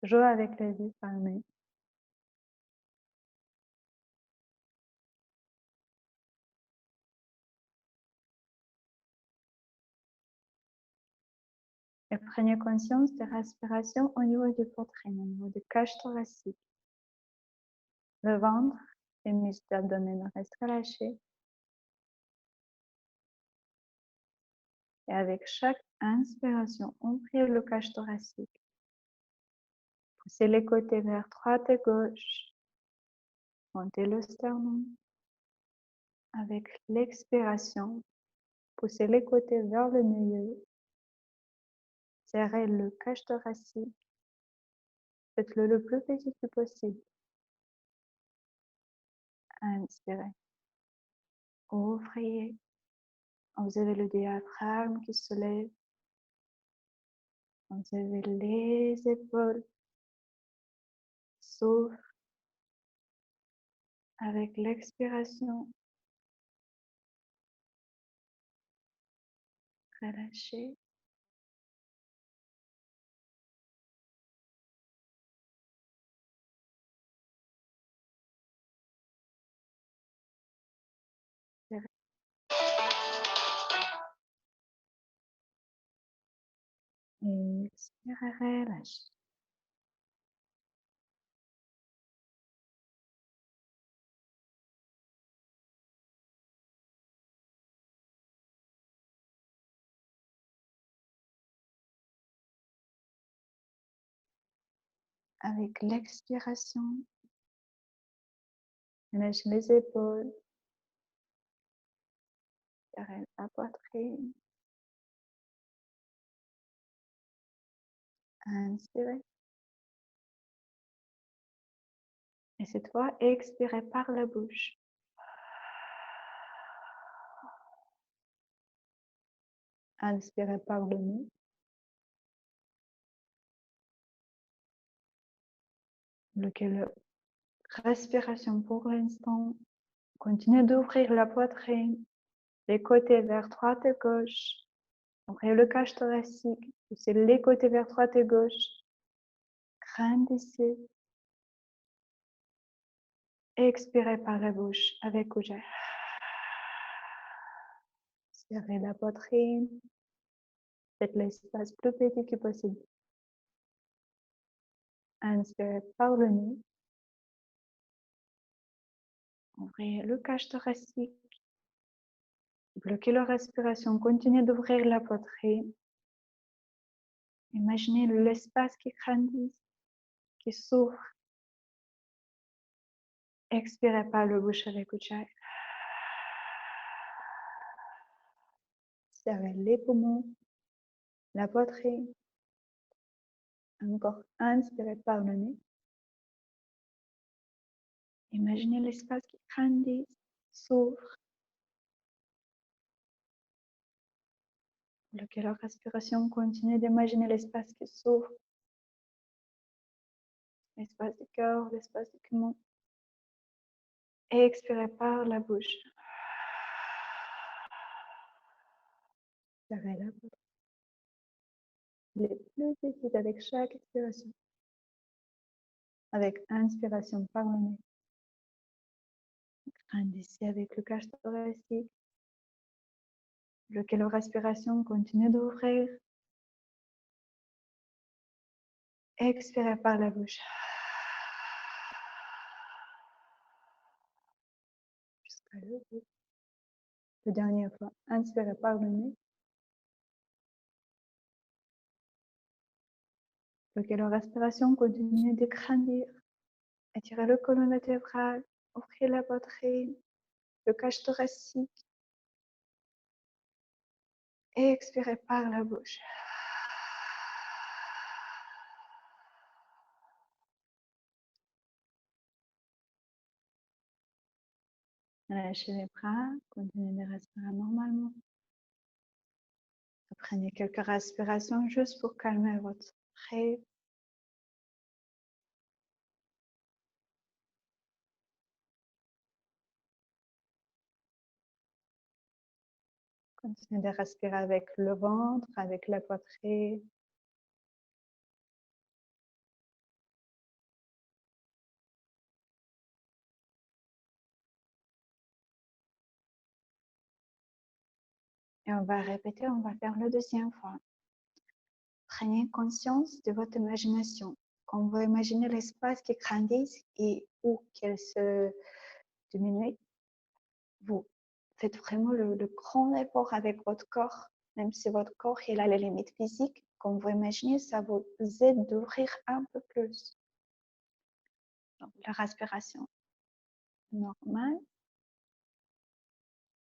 Toujours avec les yeux fermés. Et prenez conscience de respiration au niveau du poitrine, au niveau du cage thoracique. Le ventre, les muscles abdominaux restent relâchés. Et avec chaque inspiration, ouvrez le cage thoracique. Poussez les côtés vers droite et gauche. Montez le sternum. Avec l'expiration, poussez les côtés vers le milieu. Serrez le cage thoracique. Faites-le le plus petit que possible. Inspirez. Ouvrez. Vous avez le diaphragme qui se lève. Vous avez les épaules. Souffle. Avec l'expiration. Relâchez. Expirez, relâchez. Avec l'expiration, relâchez les épaules, serrez la poitrine. Inspirez. Et cette fois, expirez par la bouche. Inspirez par le nez. Lequel respiration pour l'instant. Continuez d'ouvrir la poitrine, les côtés vers droite et gauche. Ouvrez le cage thoracique, poussez les côtés vers droite et gauche. Grandissez. Expirez par la bouche avec Ujjayi. Serrez la poitrine. Faites l'espace plus petit que possible. Inspirez par le nez. Ouvrez le cage thoracique. Bloquez la respiration. Continuez d'ouvrir la poitrine. Imaginez l'espace qui grandit, qui s'ouvre. Expirez par la bouche avec Ujjayi. Serrez les poumons, la poitrine. Encore inspirez par le nez. Imaginez l'espace qui grandit, s'ouvre. Bloquez la respiration. Continuez d'imaginer l'espace qui s'ouvre. L'espace du cœur, l'espace du poumon. Expirez par la bouche. Serrez la poitrine. Les plus petites avec chaque expiration. Avec inspiration par le nez. Grandissez avec le cage thoracique. Bloquez la respiration. Continuez d'ouvrir. Expirez par la bouche. Jusqu'à le bout. La dernière fois. Inspirez par le nez. Bloquez la respiration. Continuez de grandir. Étirez le colonne vertébrale. Ouvrez la poitrine. Le cage thoracique. Expirez par la bouche. Lâchez les bras, continuez de respirer normalement. Prenez quelques respirations juste pour calmer votre rêve. Continuez de respirer avec le ventre, avec la poitrine. Et on va répéter, on va faire le deuxième fois. Prenez conscience de votre imagination. Quand vous imaginez l'espace qui grandit et ou qu'elle se diminue, vous faites vraiment le grand effort avec votre corps, même si votre corps il a les limites physiques. Quand vous imaginez, ça vous aide d'ouvrir un peu plus. Donc, la respiration normale.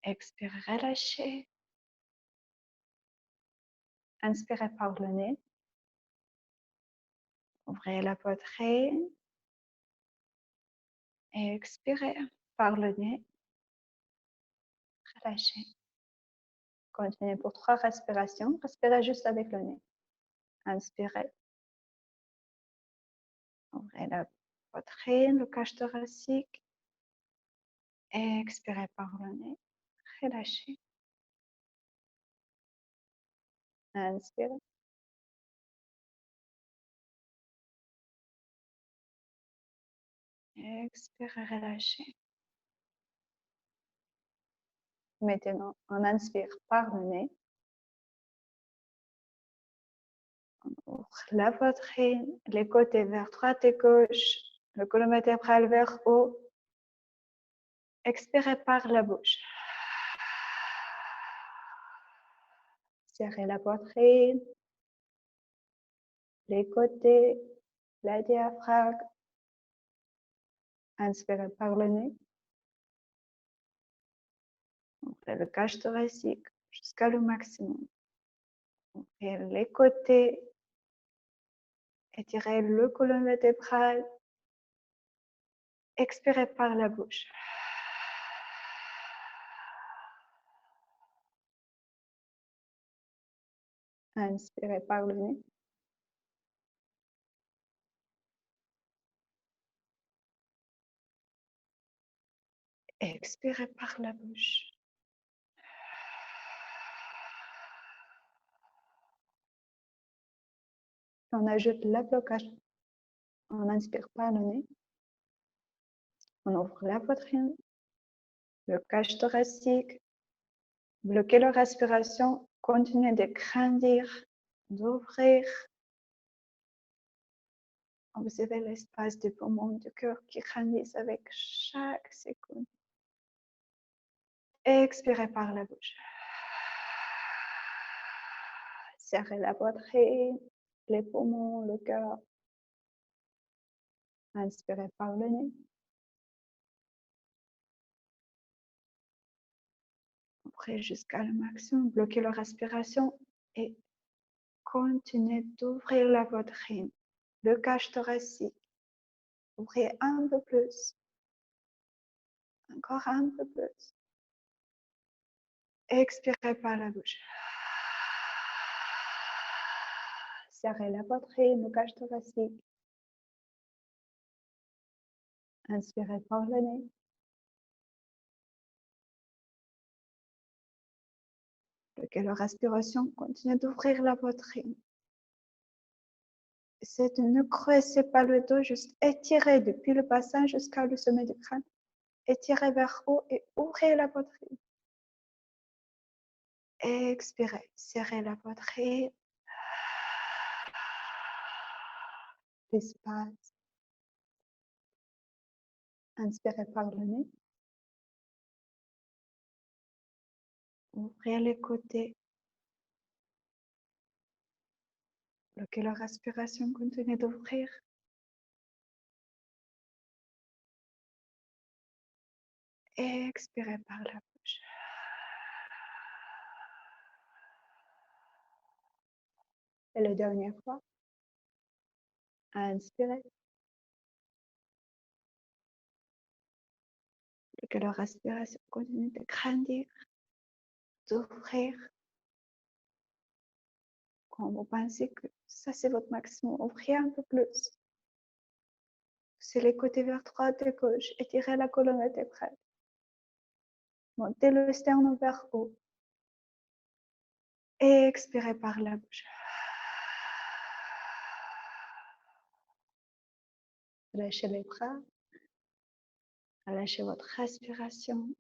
Expirez, relâchez. Inspirez par le nez. Ouvrez la poitrine. Et expirez par le nez. Relâchez. Continuez pour 3 respirations. Respirez juste avec le nez. Inspirez. Ouvrez la poitrine, le cage thoracique. Et expirez par le nez. Relâchez. Inspirez. Expirez, relâchez. Maintenant, on inspire par le nez. On ouvre la poitrine, les côtés vers droite et gauche, le colonne vertébrale vers haut. Expirez par la bouche. Serrez la poitrine, les côtés, la diaphragme. Inspirez par le nez. Ouvrez le cage thoracique jusqu'à le maximum. Ouvrez les côtés. Étirez le colonne vertébrale. Expirez par la bouche. Inspirez par le nez. Expirez par la bouche. On ajoute le blocage. On inspire par le nez. On ouvre la poitrine, le cage thoracique. Bloquez la respiration. Continuez de grandir, d'ouvrir. Observez l'espace du poumon, du cœur qui grandissent avec chaque seconde. Expirez par la bouche. Serrez la poitrine, les poumons, le cœur. Inspirez par le nez. Ouvrez jusqu'à le maximum. Bloquez la respiration et continuez d'ouvrir la poitrine, le cage thoracique. Ouvrez un peu plus. Encore un peu plus. Expirez par la bouche. Serrez la poitrine, le cage thoracique. Inspirez par le nez. Bloquez la respiration. Continuez d'ouvrir la poitrine. Ne creusez pas le dos, juste étirez depuis le bassin jusqu'à le sommet du crâne. Étirez vers haut et ouvrez la poitrine. Expirez, serrez la poitrine. L'espace. Inspirez par le nez. Ouvrez les côtés. Bloquez la respiration, continuez d'ouvrir. Expirez par la bouche. Et la dernière fois. Inspirez. Bloquez la respiration, continuez de grandir, d'ouvrir. Quand vous pensez que ça c'est votre maximum, ouvrez un peu plus. C'est les côtés vers droite et gauche. Étirez la colonne vertébrale. Montez le sternum vers haut. Et expirez par la bouche. Relâchez les bras. Relâchez votre respiration.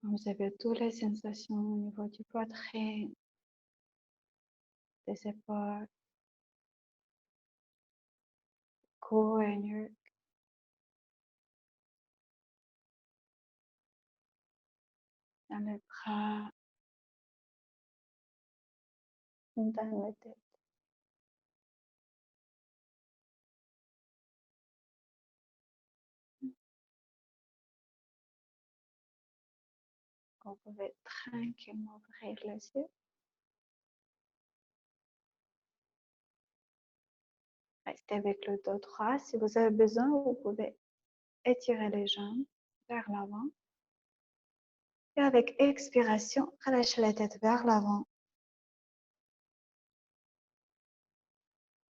Vous avez toutes les sensations au niveau du poitrine, des épaules, cou et nuque, dans les bras, dans la tête. Vous pouvez tranquillement ouvrir les yeux. Restez avec le dos droit. Si vous avez besoin, vous pouvez étirer les jambes vers l'avant. Et avec expiration, relâchez la tête vers l'avant.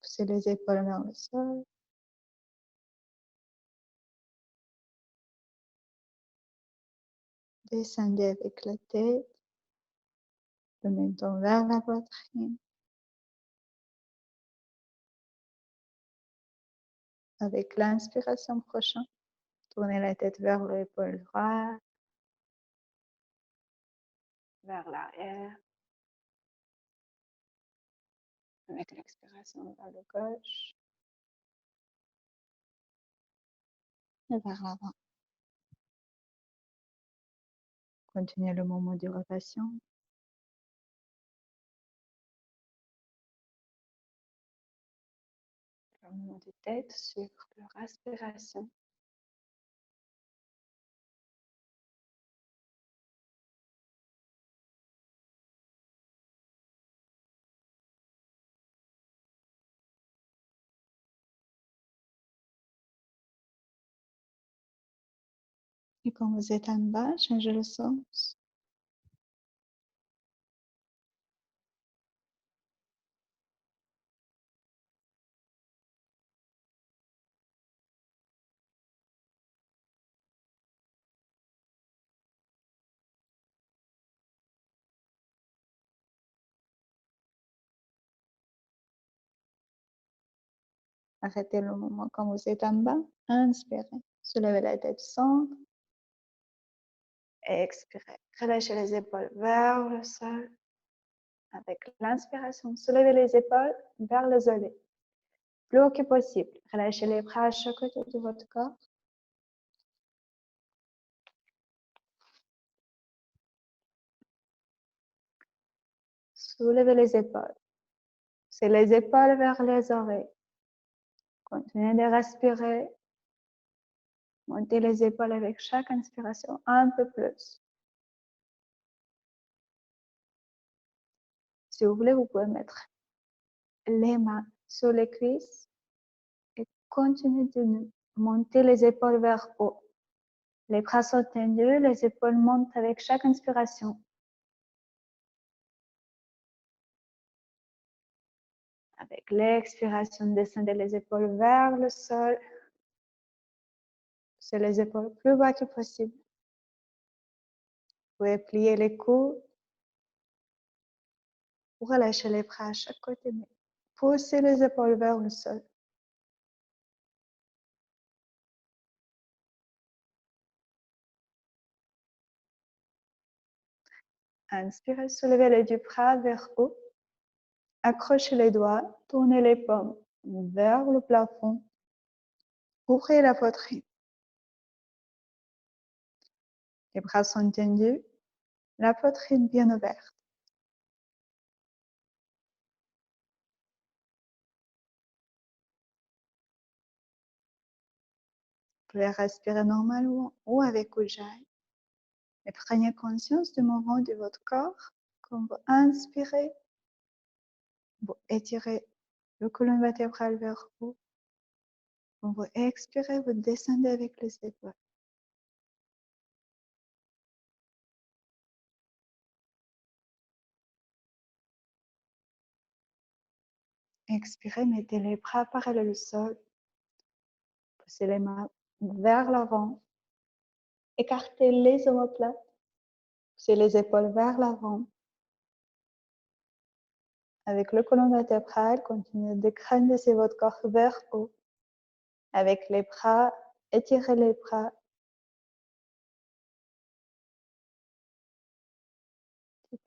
Poussez les épaules vers le sol. Descendez avec la tête, le menton vers la poitrine. Avec l'inspiration prochaine, tournez la tête vers l'épaule droite, vers l'arrière. Avec l'expiration vers le gauche et vers l'avant. Continuez le mouvement de rotation. Le mouvement de tête sur la respiration. Et quand vous êtes en bas, changez le sens. Arrêtez le mouvement quand vous êtes en bas. Inspirez. Soulevez la tête centre. Expirez. Relâchez les épaules vers le sol. Avec l'inspiration, soulevez les épaules vers les oreilles. Plus haut que possible. Relâchez les bras à chaque côté de votre corps. Soulevez les épaules. C'est les épaules vers les oreilles. Continuez de respirer. Montez les épaules avec chaque inspiration un peu plus. Si vous voulez, vous pouvez mettre les mains sur les cuisses et continuez de monter les épaules vers haut. Les bras sont tendus, les épaules montent avec chaque inspiration. Avec l'expiration, descendez les épaules vers le sol. Poussez les épaules plus bas que possible. Vous pouvez plier les coudes. Relâchez les bras à chaque côté. Poussez les épaules vers le sol. Inspirez, soulevez les deux bras vers haut. Accrochez les doigts, tournez les paumes vers le plafond. Ouvrez la poitrine. Les bras sont tendus, la poitrine bien ouverte. Vous pouvez respirer normalement ou avec Ujjayi. Et prenez conscience du mouvement de votre corps. Quand vous inspirez, vous étirez le colonne vertébrale vers haut. Quand vous expirez, vous descendez avec les épaules. Expirez, mettez les bras parallèles au sol. Poussez les mains vers l'avant. Écartez les omoplates. Poussez les épaules vers l'avant. Avec le colonne vertébrale, continuez de grandir votre corps vers haut. Avec les bras, étirez les bras.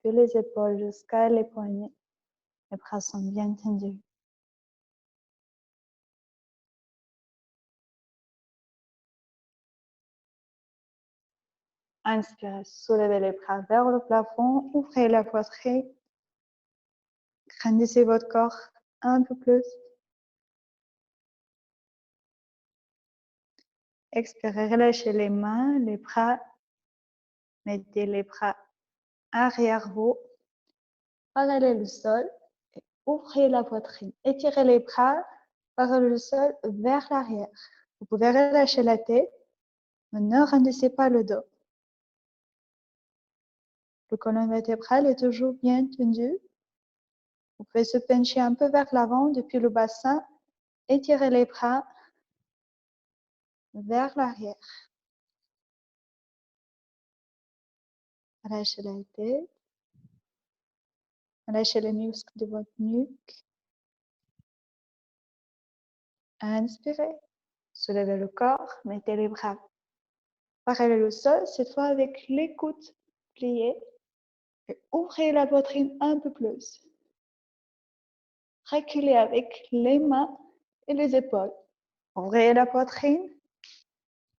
depuis les épaules jusqu'à les poignets. Les bras sont bien tendus. Inspirez, soulevez les bras vers le plafond, ouvrez la poitrine, grandissez votre corps un peu plus. Expirez, relâchez les mains, les bras. Mettez les bras arrière vous, parallèle au sol, et ouvrez la poitrine. Étirez les bras parallèle au sol vers l'arrière. Vous pouvez relâcher la tête, mais ne rendissez pas le dos. Le colonne vertébrale est toujours bien tendu. Vous pouvez se pencher un peu vers l'avant depuis le bassin. Étirez les bras vers l'arrière. Relâchez la tête. Relâchez les muscles de votre nuque. Inspirez. Soulevez le corps. Mettez les bras parallèle au sol, cette fois avec les coudes pliés. Et ouvrez la poitrine un peu plus. Reculez avec les mains et les épaules. Ouvrez la poitrine.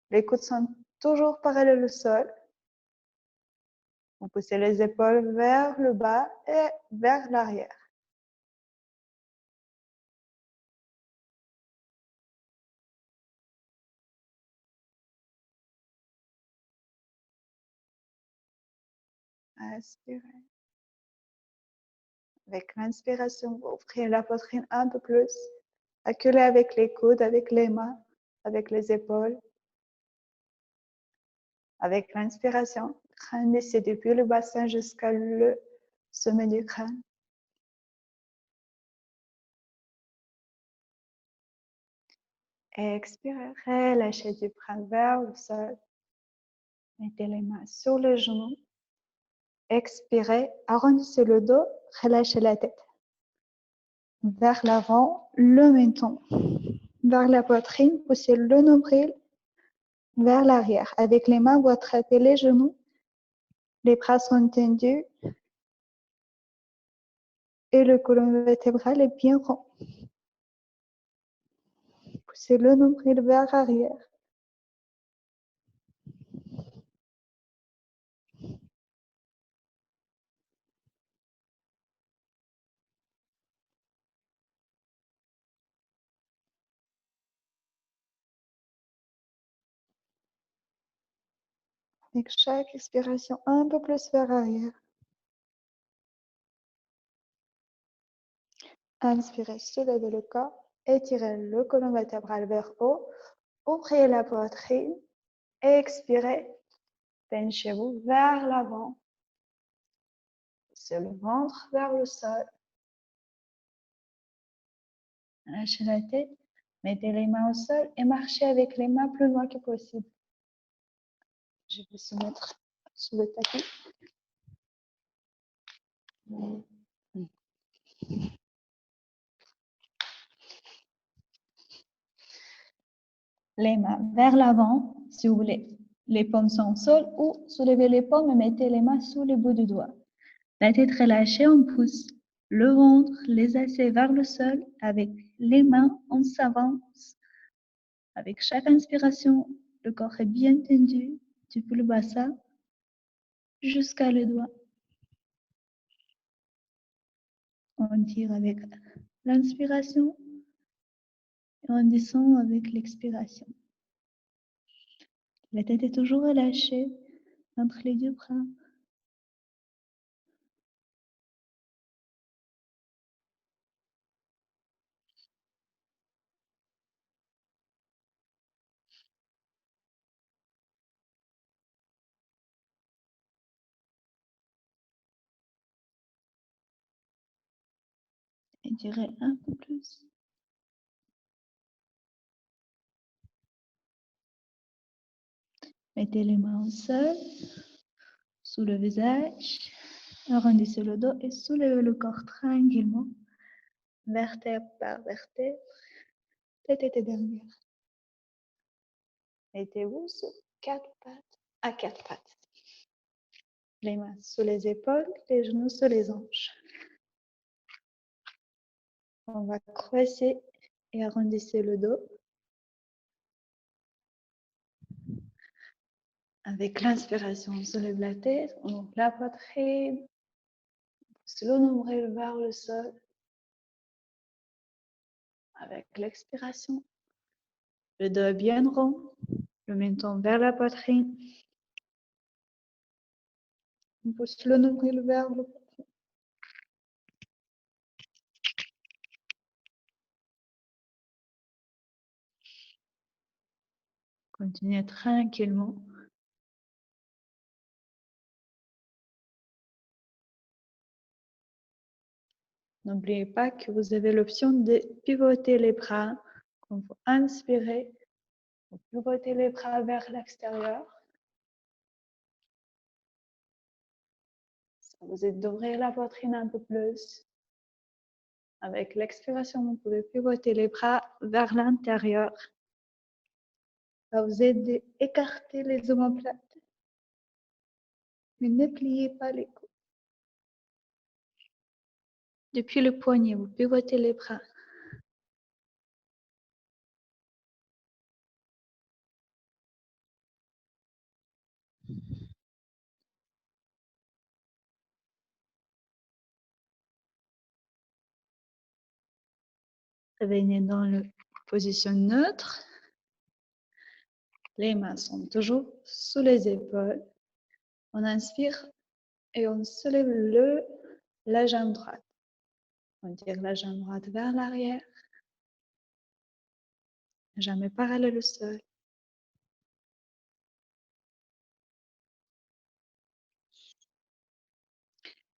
Les coudes sont toujours parallèles au sol. Vous poussez les épaules vers le bas et vers l'arrière. Inspirez. Avec l'inspiration, vous ouvrez la poitrine un peu plus. Reculez avec les coudes, avec les mains, avec les épaules. Avec l'inspiration, grandissez depuis le bassin jusqu'à le sommet du crâne. Expirez, relâchez du bras vers le sol. Mettez les mains sur les genoux. Expirez, arrondissez le dos, relâchez la tête. Vers l'avant, le menton. Vers la poitrine, poussez le nombril vers l'arrière. Avec les mains, vous attrapez les genoux. Les bras sont tendus. Et le colonne vertébrale est bien rond. Poussez le nombril vers l'arrière. Avec chaque expiration, un peu plus vers l'arrière. Inspirez, soulevez le corps, étirez le colonne vertébrale vers haut, ouvrez la poitrine, expirez, penchez-vous vers l'avant, poussez le ventre vers le sol, lâchez la tête, mettez les mains au sol et marchez avec les mains plus loin que possible. Je vais se mettre sur le tapis. Les mains vers l'avant, si vous voulez. Les paumes sont au sol ou soulevez les paumes et mettez les mains sous les bouts du doigt. La tête relâchée, on pousse le ventre, les assieds vers le sol. Avec les mains, on s'avance. Avec chaque inspiration, le corps est bien tendu depuis le bassin jusqu'à le doigt. On tire avec l'inspiration et on descend avec l'expiration. La tête est toujours relâchée entre les deux bras. Étirez un peu plus. Mettez les mains au sol, sous le visage, arrondissez le dos et soulevez le corps tranquillement, vertèbre par vertèbre, tête et derrière. Mettez-vous sur quatre pattes à quatre pattes. Les mains sous les épaules, les genoux sous les hanches. On va croiser et arrondissez le dos. Avec l'inspiration, on soulève la tête, on ouvre la poitrine, pousse le nombril vers le sol. Avec l'expiration, le dos est bien rond, le menton vers la poitrine. On pousse le nombril vers le poitrine. Continuez tranquillement. N'oubliez pas que vous avez l'option de pivoter les bras. Quand vous inspirez, vous pivotez les bras vers l'extérieur. Ça vous aide d'ouvrir la poitrine un peu plus. Avec l'expiration, vous pouvez pivoter les bras vers l'intérieur. Ça vous aide d'écarter les omoplates. Mais ne pliez pas les coudes. Depuis le poignet, vous pivotez les bras. Revenez dans la position neutre. Les mains sont toujours sous les épaules. On inspire et on soulève la jambe droite. On tire la jambe droite vers l'arrière. Jamais parallèle au sol.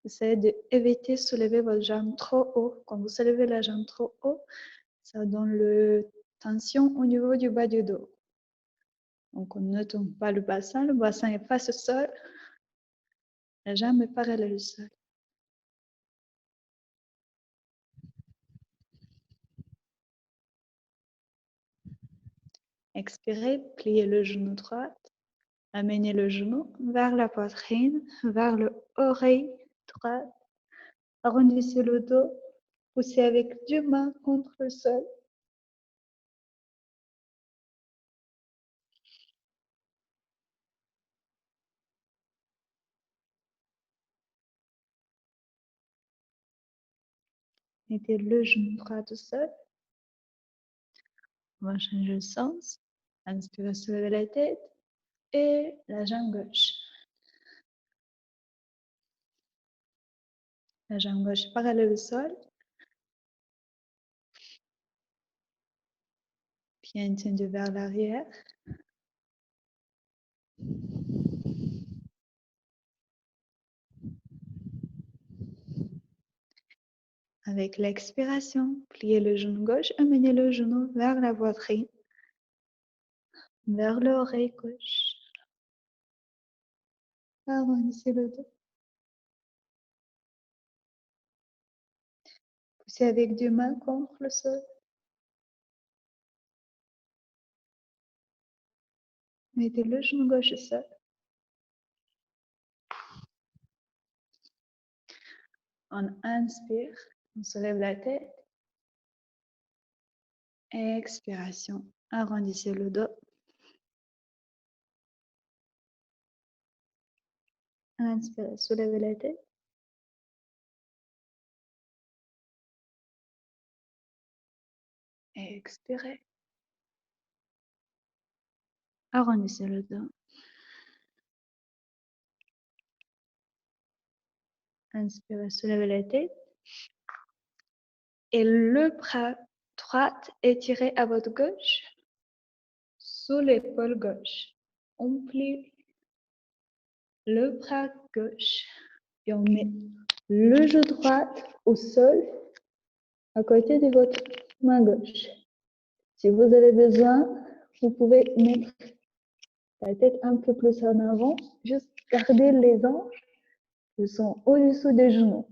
Essayez d'éviter de soulever votre jambe trop haut. Quand vous soulevez la jambe trop haut, ça donne la tension au niveau du bas du dos. Donc, on ne tombe pas le bassin est face au sol. La jambe est parallèle au sol. Expirez, pliez le genou droit. Amenez le genou vers la poitrine, vers l'oreille droite. Arrondissez le dos. Poussez avec deux mains contre le sol. Mettez le genou droit au sol. On va changer le sens. Inspirez, soulevez la tête et la jambe gauche. La jambe gauche parallèle au sol. Bien tendu vers l'arrière. Avec l'expiration, pliez le genou gauche, amenez le genou vers la poitrine, vers l'oreille gauche. Arrondissez le dos. Poussez avec deux mains contre le sol. Mettez le genou gauche au sol. On inspire, on soulève la tête. Expiration, arrondissez le dos. Inspirez, soulevez la tête. Expirez. Arrondissez le dos. Inspirez, soulevez la tête. Et le bras droit étiré à votre gauche, sous l'épaule gauche. On plie le bras gauche et on met le genou droit au sol à côté de votre main gauche. Si vous avez besoin, vous pouvez mettre la tête un peu plus en avant, juste garder les hanches qui sont au-dessous des genoux.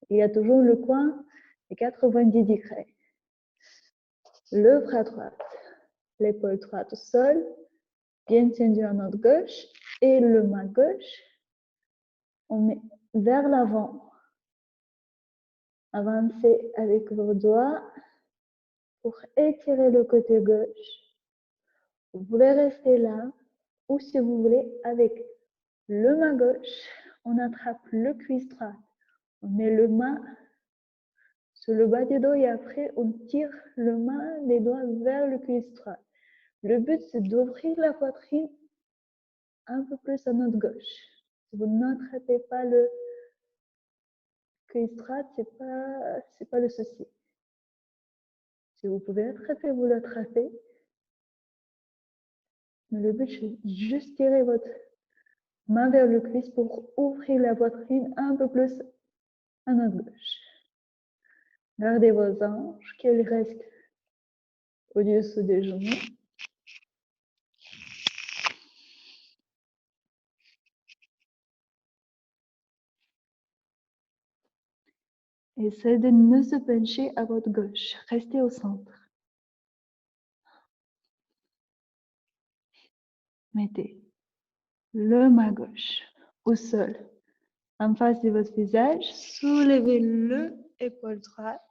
Il y a toujours le coin de 90 degrés. Le bras droit, l'épaule droite au sol, bien tendu à notre gauche, et le main gauche On met vers l'avant. Avancez avec vos doigts pour étirer le côté gauche. Vous pouvez rester là ou si vous voulez avec le main gauche, on attrape le cuisse droite. On met le main sur le bas du dos et après on tire le main, les doigts vers le cuisse droite. Le but c'est d'ouvrir la poitrine un peu plus à notre gauche. Si vous n'attrapez pas le cuisse droite, c'est pas le souci. Si vous pouvez attraper, vous l'attrapez. Mais le but c'est juste tirer votre main vers le cuisse pour ouvrir la poitrine un peu plus à notre gauche. Gardez vos hanches qu'elles restent au-dessus des genoux. Essayez de ne se pencher à votre gauche. Restez au centre. Mettez le main gauche au sol, en face de votre visage. Soulevez le épaule droite.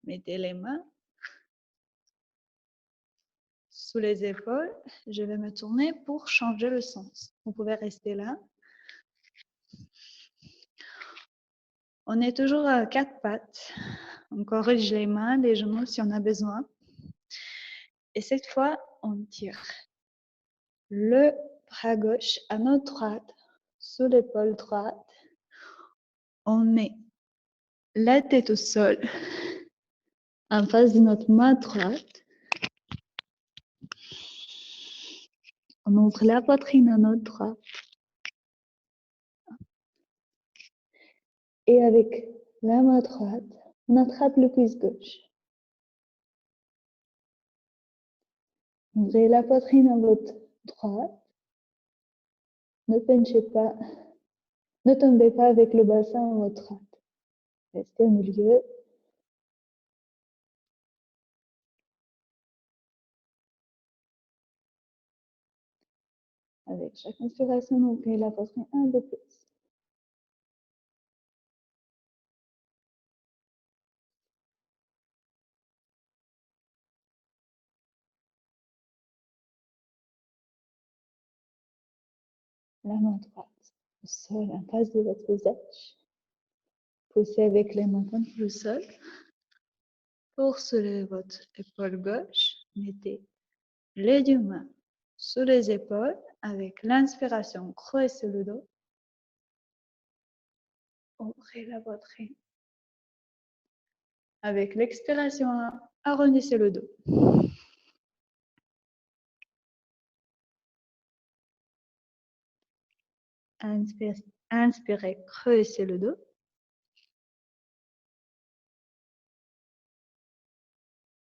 Mettez les mains sous les épaules. Je vais me tourner pour changer le sens. Vous pouvez rester là. On est toujours à quatre pattes. On corrige les mains, les genoux si on a besoin. Et cette fois, on tire le bras gauche à notre droite, sous l'épaule droite. On met la tête au sol, en face de notre main droite. On ouvre la poitrine à notre droite. Et avec la main droite, on attrape le cuisse gauche. Ouvrez la poitrine à votre droite. Ne penchez pas. Ne tombez pas avec le bassin à votre droite. Restez au milieu. Avec chaque inspiration, ouvrez la poitrine un peu plus. La main droite au sol, en face de votre visage. Poussez avec les mains contre le sol. Pour soulever votre épaule gauche, mettez les deux mains sous les épaules. Avec l'inspiration, creusez le dos. Ouvrez la poitrine. Avec l'expiration, arrondissez le dos. Inspirez, creusez le dos.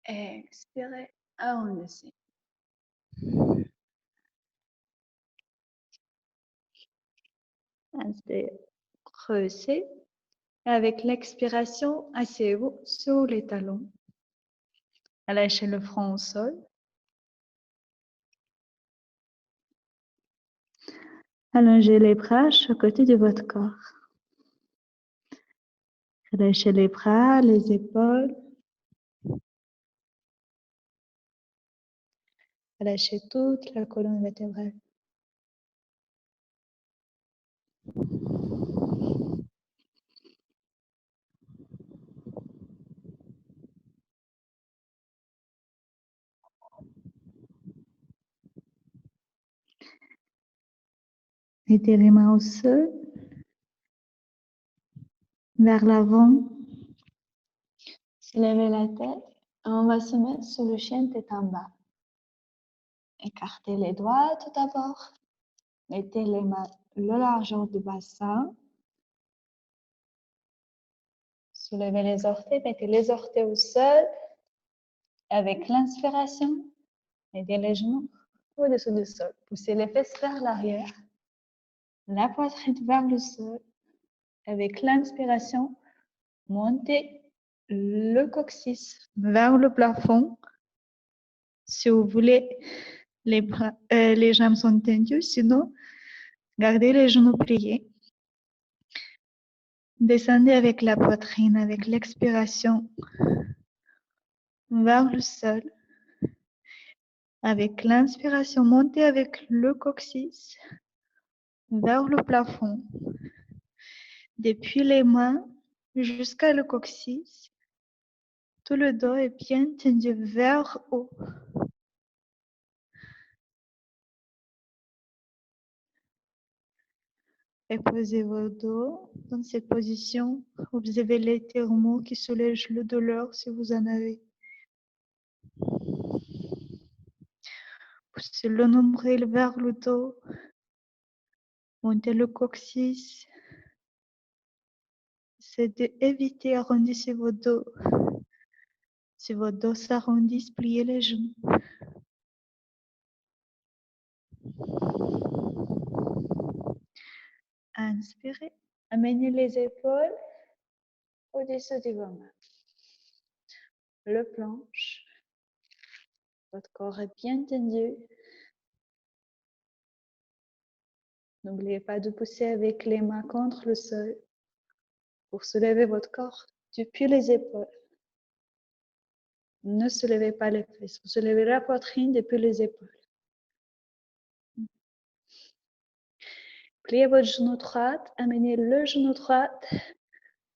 Expirez, arrondissez. Inspirez, creusez. Avec l'expiration, asseyez-vous sur les talons. Lâchez le front au sol. Allongez les bras à côté de votre corps. Relâchez les bras, les épaules. Relâchez toute la colonne vertébrale. Mettez les mains au sol, vers l'avant. Soulevez la tête. On va se mettre sur le chien tête en bas. Écartez les doigts tout d'abord. Mettez les mains le largeur du bassin. Soulevez les orteils. Mettez les orteils au sol. Avec l'inspiration, mettez les genoux au-dessus du sol. Poussez les fesses vers l'arrière. La poitrine vers le sol. Avec l'inspiration, montez le coccyx vers le plafond. Si vous voulez, les jambes sont tendues. Sinon, Gardez les genoux pliés. Descendez avec la poitrine, avec l'expiration vers le sol. Avec l'inspiration, montez avec le coccyx vers le plafond. Depuis les mains jusqu'à le coccyx, tout le dos est bien tendu vers haut. Et posez vos dos dans cette position. Observez l'étirement qui soulège le douleur si vous en avez. Poussez le nombril vers le dos. Montez le coccyx. C'est d'éviter arrondissez vos dos. Si votre dos s'arrondit, pliez les genoux. Inspirez. Amenez les épaules au-dessus de vos mains. Le planche. Votre corps est bien tendu. N'oubliez pas de pousser avec les mains contre le sol pour soulever votre corps depuis les épaules. Ne soulevez pas les fesses. Vous soulevez la poitrine depuis les épaules. Pliez votre genou droit. Amenez le genou droit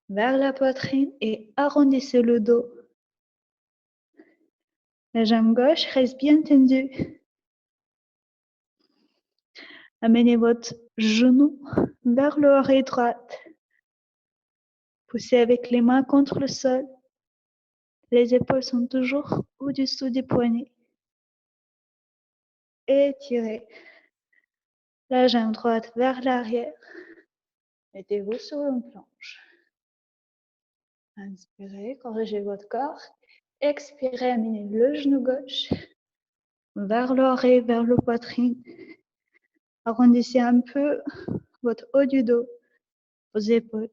vers la poitrine et arrondissez le dos. La jambe gauche reste bien tendue. Amenez votre genou vers l'oreille droite. Poussez avec les mains contre le sol. Les épaules sont toujours au-dessous des poignets. Étirez la jambe droite vers l'arrière. Mettez-vous sur une planche. Inspirez, corrigez votre corps. Expirez, amenez le genou gauche vers l'oreille, vers le poitrine. Arrondissez un peu votre haut du dos, vos épaules.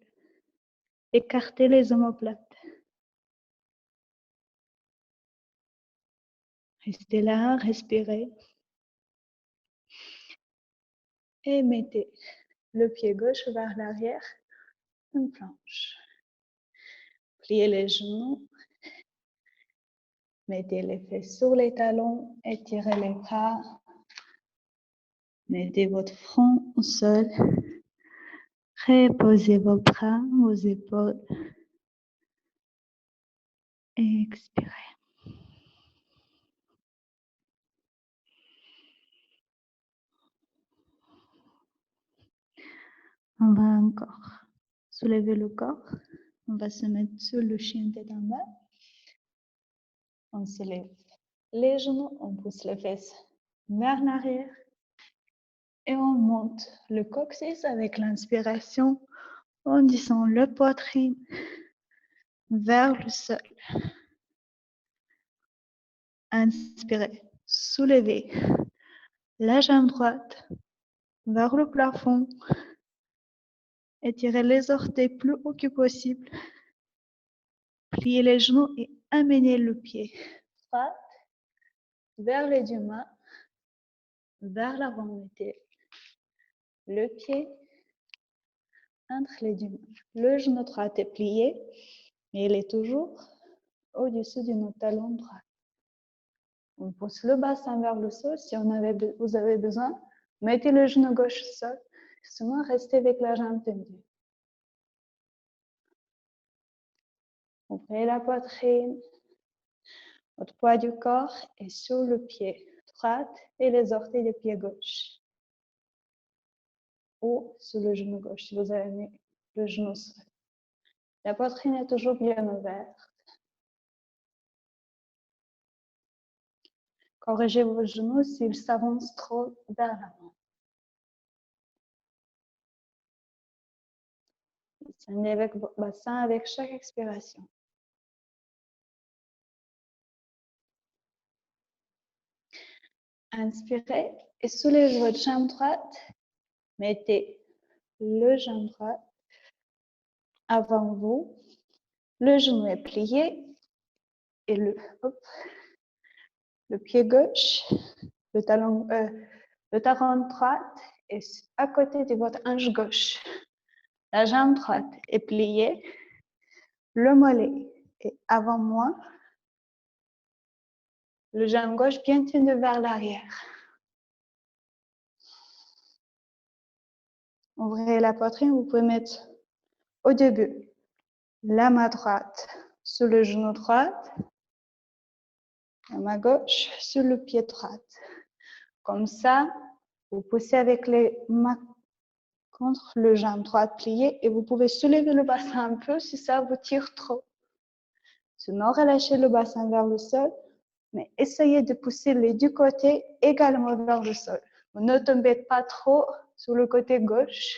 Écartez les omoplates. Restez là, respirez. Et mettez le pied gauche vers l'arrière, une planche. Pliez les genoux. Mettez les fesses sur les talons, étirez les bras. Mettez votre front au sol. Reposez vos bras, vos épaules. Et expirez. On va encore soulever le corps. On va se mettre sur le chien tête en bas. On soulève les genoux, on pousse les fesses vers l'arrière. Et on monte le coccyx avec l'inspiration. On descend la poitrine vers le sol. Inspirez, soulevez la jambe droite vers le plafond. Étirez les orteils plus haut que possible. Pliez les genoux et amenez le pied droit vers les deux mains, vers l'avant. Mettez le pied entre les deux mains. Le genou droit est plié, mais il est toujours au-dessus de notre talon droit. On pousse le bassin vers le sol. Si vous avez besoin, mettez le genou gauche au sol. Sinon, restez avec la jambe tendue. Ouvrez la poitrine. Votre poids du corps est sur le pied droit et les orteils du pied gauche. Ou sur le genou gauche, si vous avez mis le genou au sol. La poitrine est toujours bien ouverte. Corrigez vos genoux s'ils s'avancent trop vers l'avant. Descendez avec votre bassin avec chaque expiration. Inspirez et soulevez votre jambe droite. Mettez le jambe droite avant vous. Le genou est plié et le pied gauche, le talon droit Et à côté de votre hanche gauche, la jambe droite est pliée, le mollet est avant moi, le jambe gauche bien tendue vers l'arrière. Ouvrez la poitrine, vous pouvez mettre au début la main droite sur le genou droit, la main gauche sur le pied droit. Comme ça, vous poussez avec les mains contre le jambe droite pliée et vous pouvez soulever le bassin un peu si ça vous tire trop. Sinon, relâchez le bassin vers le sol, mais essayez de pousser les deux côtés également vers le sol. Vous ne tombez pas trop sur le côté gauche.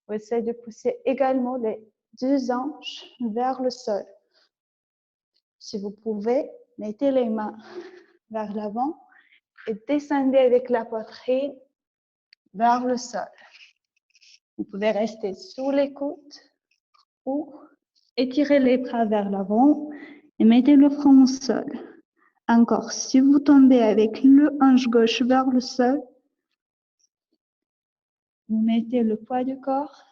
Vous essayez de pousser également les deux hanches vers le sol. Si vous pouvez, mettez les mains vers l'avant et descendez avec la poitrine vers le sol. Vous pouvez rester sur les coudes ou étirer les bras vers l'avant et mettez le front au sol. Encore, si vous tombez avec le hanche gauche vers le sol, vous mettez le poids du corps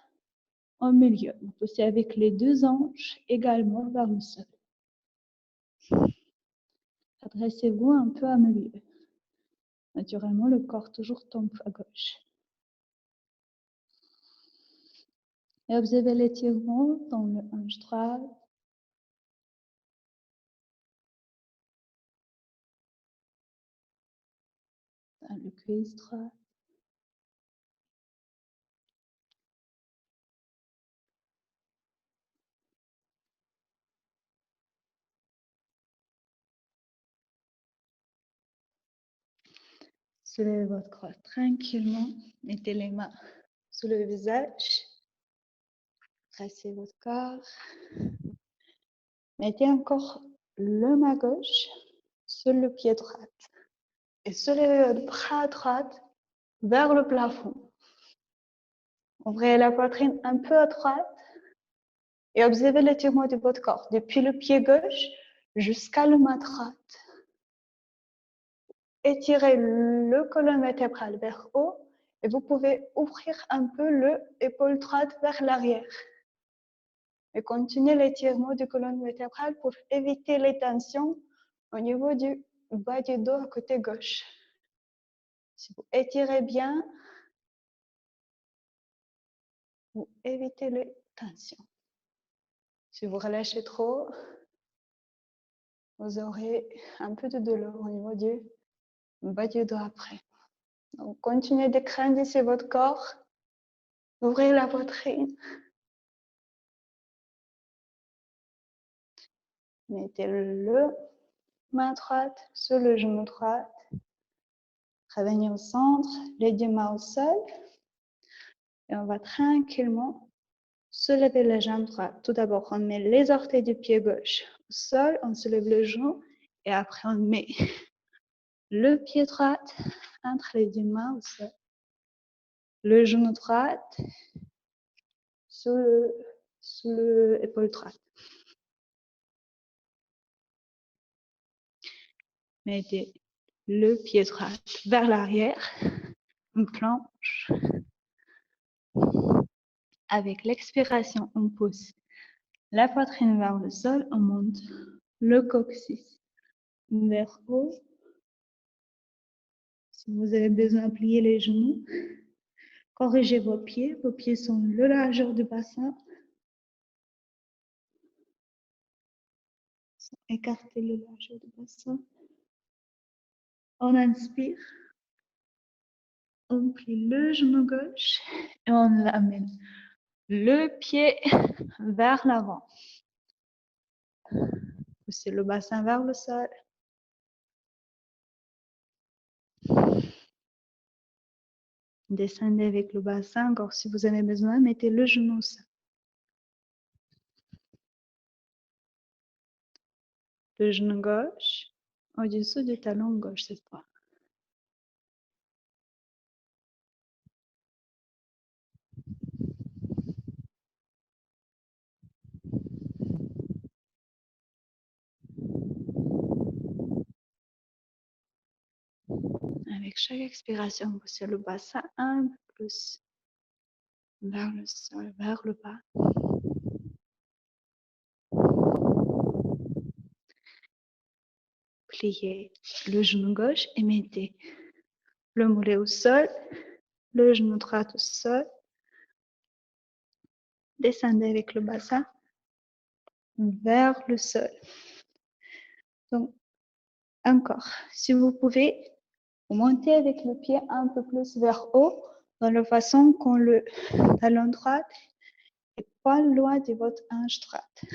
au milieu. Vous poussez avec les deux hanches également vers le sol. Adressez-vous un peu à milieu. Naturellement, le corps toujours tombe à gauche. Et observez l'étirement dans le hanche droite. Dans le cuisse droit. Soulevez votre corps tranquillement. Mettez les mains sur le visage. Tracez votre corps. Mettez encore le main gauche sur le pied droit. Et soulevez votre bras droit vers le plafond. Ouvrez la poitrine un peu à droite et observez l'étirement de votre corps depuis le pied gauche jusqu'à la main droite. Étirez le colonne vertébrale vers haut et vous pouvez ouvrir un peu l'épaule droite vers l'arrière. Et continuez l'étirement du colonne vertébrale pour éviter les tensions au niveau du bas du dos à côté gauche. Si vous étirez bien, vous évitez les tensions. Si vous relâchez trop, vous aurez un peu de douleur au niveau du bas du dos après. Donc, continuez de grandir votre corps. Ouvrez la poitrine. Mettez le main droite sur le genou droit. Revenez au centre, les deux mains au sol. Et on va tranquillement soulever la jambe droite. Tout d'abord, on met les orteils du pied gauche au sol, on soulève le genou et après on met le pied droit entre les deux mains au sol. Le genou droit sous l'épaule droite. Mettez le pied droit vers l'arrière, on planche. Avec l'expiration, on pousse la poitrine vers le sol, on monte le coccyx vers haut. Si vous avez besoin de plier les genoux, corrigez vos pieds. Vos pieds sont le largeur du bassin. Écartez le largeur du bassin. On inspire. On plie le genou gauche et on l'amène le pied vers l'avant. Poussez le bassin vers le sol. Descendez avec le bassin. Encore si vous avez besoin, mettez le genou au sol. Le genou gauche au-dessous du talon gauche cette fois. Avec chaque expiration, poussez le bassin un peu plus vers le sol, vers le bas. Pliez le genou gauche et mettez le mollet au sol, le genou droit au sol. Descendez avec le bassin vers le sol. Donc, encore, si vous pouvez, vous montez avec le pied un peu plus vers haut, dans la façon qu'on le talon droit est pas loin de votre hanche droite.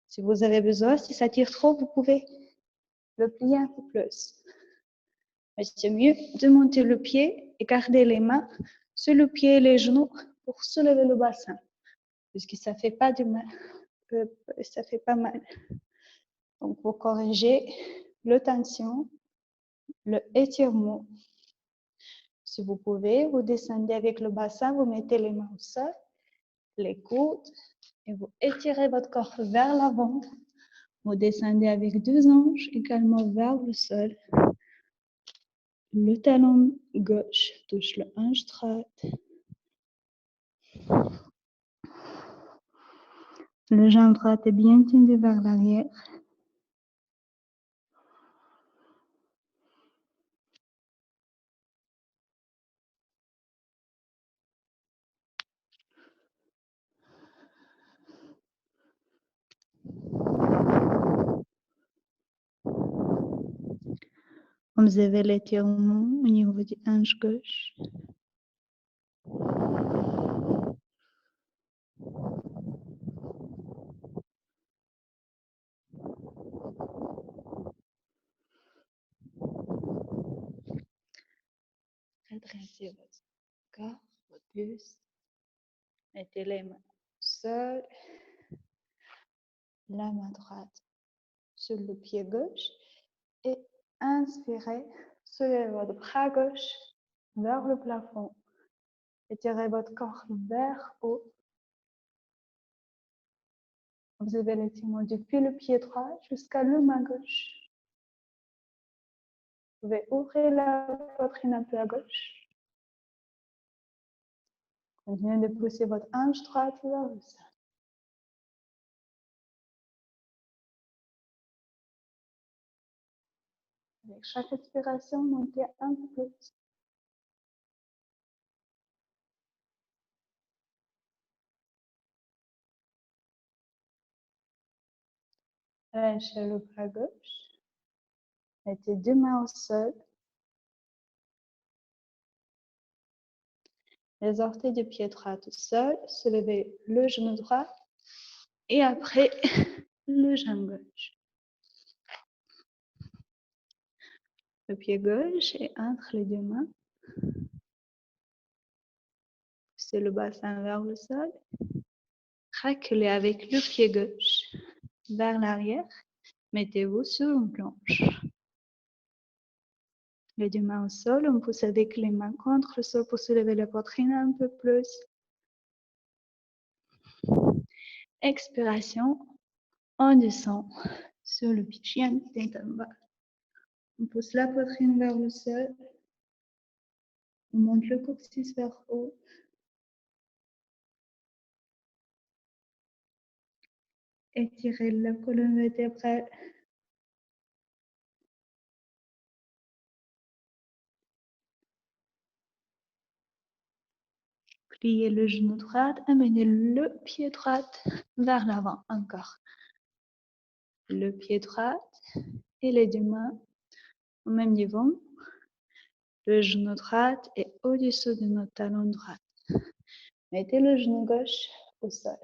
Si vous avez besoin, si ça tire trop, vous pouvez le plier un peu plus. Mais c'est mieux de monter le pied et garder les mains sur le pied et les genoux pour soulever le bassin, puisque ça fait pas de mal, ça fait pas mal. Donc, vous corrigez le tension, le étirement. Si vous pouvez, vous descendez avec le bassin, vous mettez les mains au sol, les coudes, et vous étirez votre corps vers l'avant. Vous descendez avec deux hanches également vers le sol. Le talon gauche touche le hanche droite. Le jambe droite est bien tendue vers l'arrière. Observez l'étirement au niveau du hanche gauche. Redressez votre corps, votre buste. Mettez les mains au sol. La main droite sur le pied gauche. Et inspirez, soulevez votre bras gauche vers le plafond. Étirez votre corps vers haut. Observez l'étirement depuis le pied droit jusqu'à la main gauche. Vous pouvez ouvrir la poitrine un peu à gauche. Continuez de pousser votre hanche droite vers le sol. Avec chaque expiration, montez un peu plus. Lâchez le bras gauche. Mettez deux mains au sol. Les orteils du pied droit au sol. Soulevez le genou droit. Et après, le jambe gauche. Le pied gauche et entre les deux mains. Poussez le bassin vers le sol. Reculez avec le pied gauche vers l'arrière. Mettez-vous sur une planche. Les deux mains au sol, on pousse avec les mains contre le sol pour soulever la poitrine un peu plus. Expiration, on descend sur le chien tête en bas. On pousse la poitrine vers le sol. On monte le coccyx vers haut. Étirez la colonne vertébrale. Pliez le genou droit, amenez le pied droit vers l'avant encore. Le pied droit et les deux mains au même niveau. Le genou droit est au-dessus de notre talon droit. Mettez le genou gauche au sol.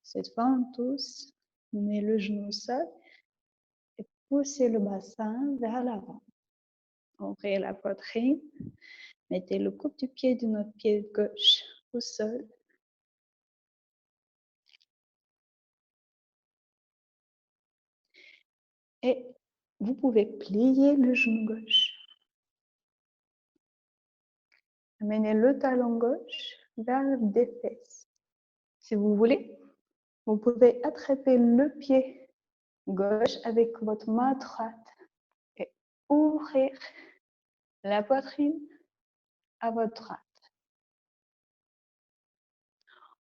Cette fois, on tousse, on met le genou au sol et poussez le bassin vers l'avant. Ouvrez la poitrine. Mettez le coude du pied de notre pied gauche au sol. Et vous pouvez plier le genou gauche. Amenez le talon gauche vers les fesses. Si vous voulez, vous pouvez attraper le pied gauche avec votre main droite et ouvrir la poitrine à votre droite.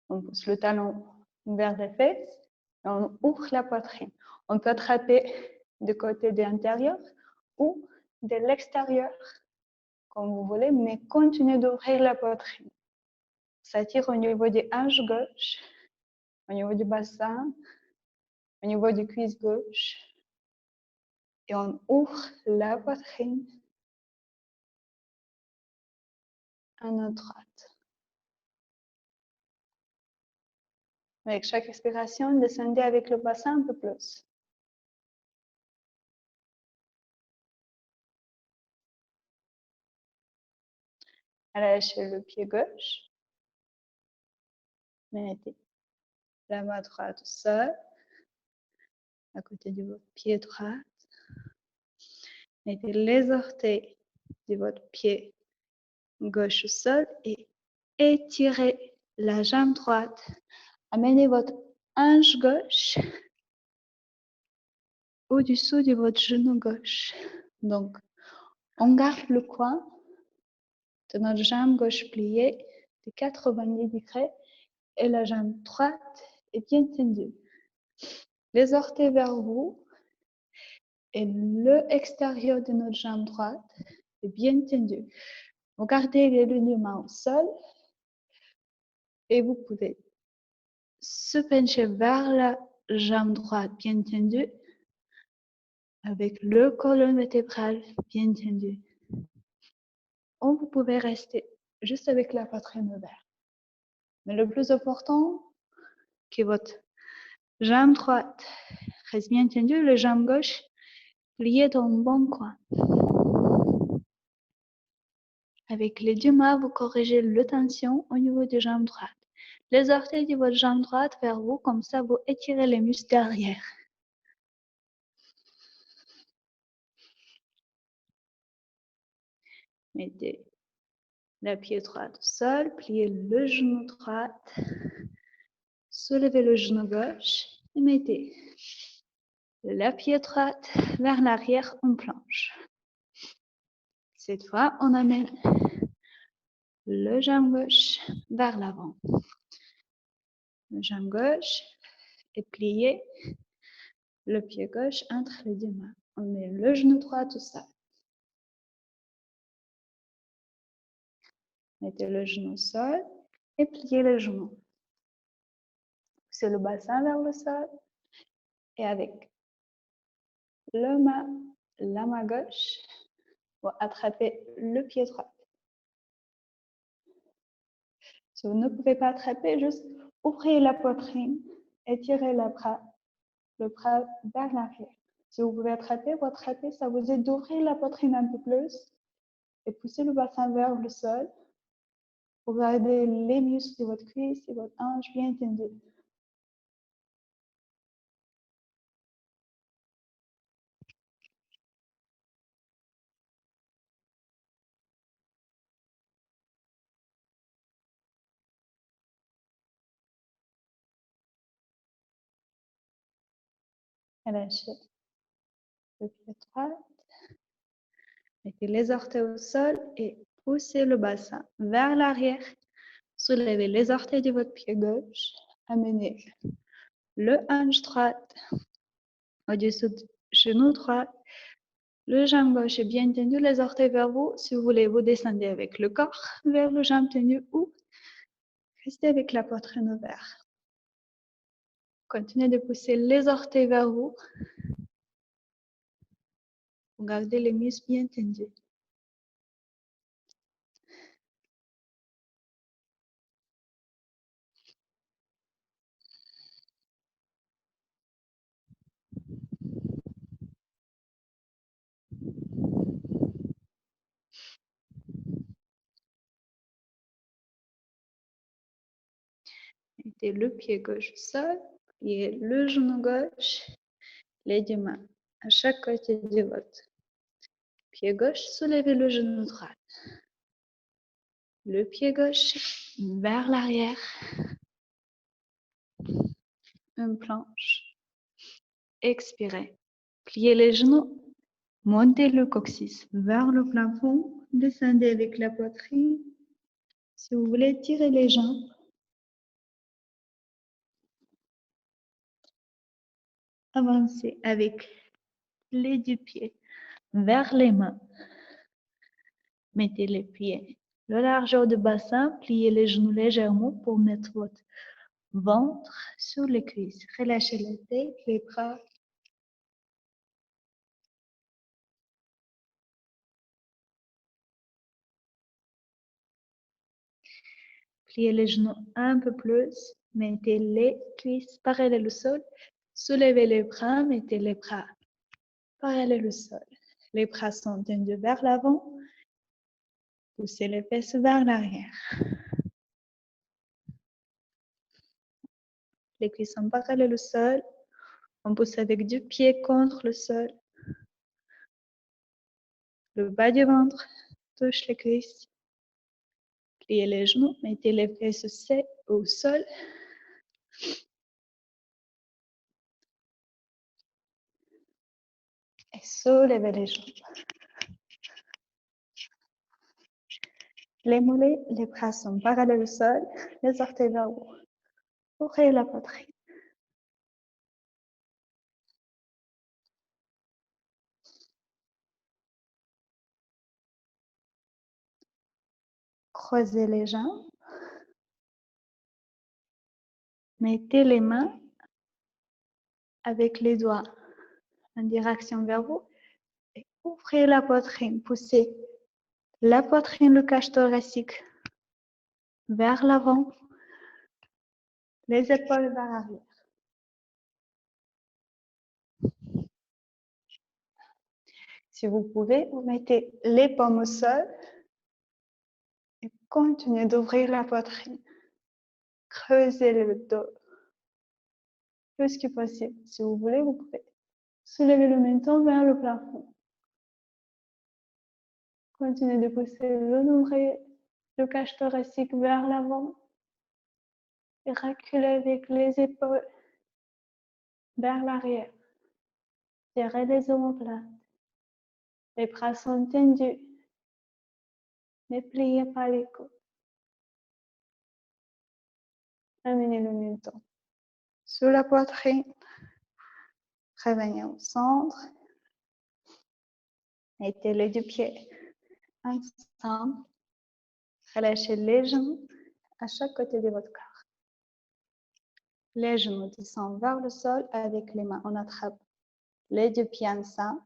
On pousse le talon vers les fesses et on ouvre la poitrine. On peut attraper du côté de l'intérieur ou de l'extérieur, comme vous voulez, mais continuez d'ouvrir la poitrine. Ça tire au niveau des hanches gauche, au niveau du bassin, au niveau du cuisse gauche. Et on ouvre la poitrine à notre droite. Avec chaque expiration, descendez avec le bassin un peu plus. Relâchez le pied gauche. Mettez la main droite au sol, à côté de votre pied droit. Mettez les orteils de votre pied gauche au sol et étirez la jambe droite. Amenez votre hanche gauche au-dessous de votre genou gauche. Donc, on garde le coin de notre jambe gauche pliée de 90 degrés et la jambe droite est bien tendue. Les orteils vers vous et l'extérieur de notre jambe droite est bien tendu. Vous gardez les deux mains au sol et vous pouvez se pencher vers la jambe droite bien tendue avec le colonne vertébrale bien tendu. Ou vous pouvez rester juste avec la poitrine ouverte. Mais le plus important, que votre jambe droite reste bien tendue, la jambe gauche pliée dans le bon coin. Avec les deux mains, vous corrigez la tension au niveau de la jambe droite. Les orteils de votre jambe droite vers vous, comme ça vous étirez les muscles derrière. Mettez la pied droit au sol, pliez le genou droit, soulevez le genou gauche et mettez la pied droite vers l'arrière en planche. Cette fois, on amène le jambe gauche vers l'avant. La jambe gauche est pliée, le pied gauche entre les deux mains. On met le genou droit au sol. Mettez le genou au sol et pliez le genou. Poussez le bassin vers le sol et avec la main gauche, vous attrapez le pied droit. Si vous ne pouvez pas attraper, juste ouvrez la poitrine, étirez le bras vers l'arrière. Si vous pouvez attraper, vous attrapez, ça vous aide d'ouvrir la poitrine un peu plus et pousser le bassin vers le sol pour garder les muscles de votre cuisse et votre hanche bien tendus. Relâchez le pied droit. Mettez les orteils au sol et poussez le bassin vers l'arrière. Soulevez les orteils de votre pied gauche. Amenez le hanche droite au-dessus du genou droit. Le jambe gauche est bien tendu, les orteils vers vous. Si vous voulez, vous descendez avec le corps vers le jambe tendu ou restez avec la poitrine ouverte. Continuez de pousser les orteils vers vous. Vous gardez les muscles bien tendus. Mettez le pied gauche au sol, pliez le genou gauche, les deux mains à chaque côté de votre pied gauche, soulevez le genou droit. Le pied gauche vers l'arrière. Une planche. Expirez. Pliez les genoux. Montez le coccyx vers le plafond. descendez avec la poitrine. Si vous voulez, tirez les jambes. Avancez avec les deux pieds vers les mains. Mettez les pieds le largeur du bassin, pliez les genoux légèrement pour mettre votre ventre sur les cuisses. Relâchez la tête, les bras. Pliez les genoux un peu plus. Mettez les cuisses parallèles au sol. Soulevez les bras, mettez les bras parallèles au sol. Les bras sont tendus vers l'avant. Poussez les fesses vers l'arrière. Les cuisses sont parallèles au sol. On pousse avec deux pieds contre le sol. Le bas du ventre touche les cuisses. Pliez les genoux, mettez les fesses au sol. Et soulevez les jambes. Les mollets, les bras sont parallèles au sol, les orteils vers haut. Ouvrez la poitrine. Croisez les jambes. Mettez les mains avec les doigts en direction vers vous et ouvrez la poitrine. Poussez la poitrine, le cache thoracique vers l'avant, les épaules vers l'arrière. Si vous pouvez, vous mettez les paumes au sol et continuez d'ouvrir la poitrine. Creusez le dos le plus que possible. Si vous voulez, vous pouvez soulever le menton vers le plafond. Continuez de pousser le nombril, le cache thoracique vers l'avant et reculez avec les épaules vers l'arrière. Serrez les omoplates. Les bras sont tendus. Ne pliez pas les coudes. Amenez le menton sur la poitrine. Revenez au centre. Mettez les deux pieds ensemble. Relâchez les genoux à chaque côté de votre corps. Les genoux descendent vers le sol avec les mains. On attrape les deux pieds ensemble.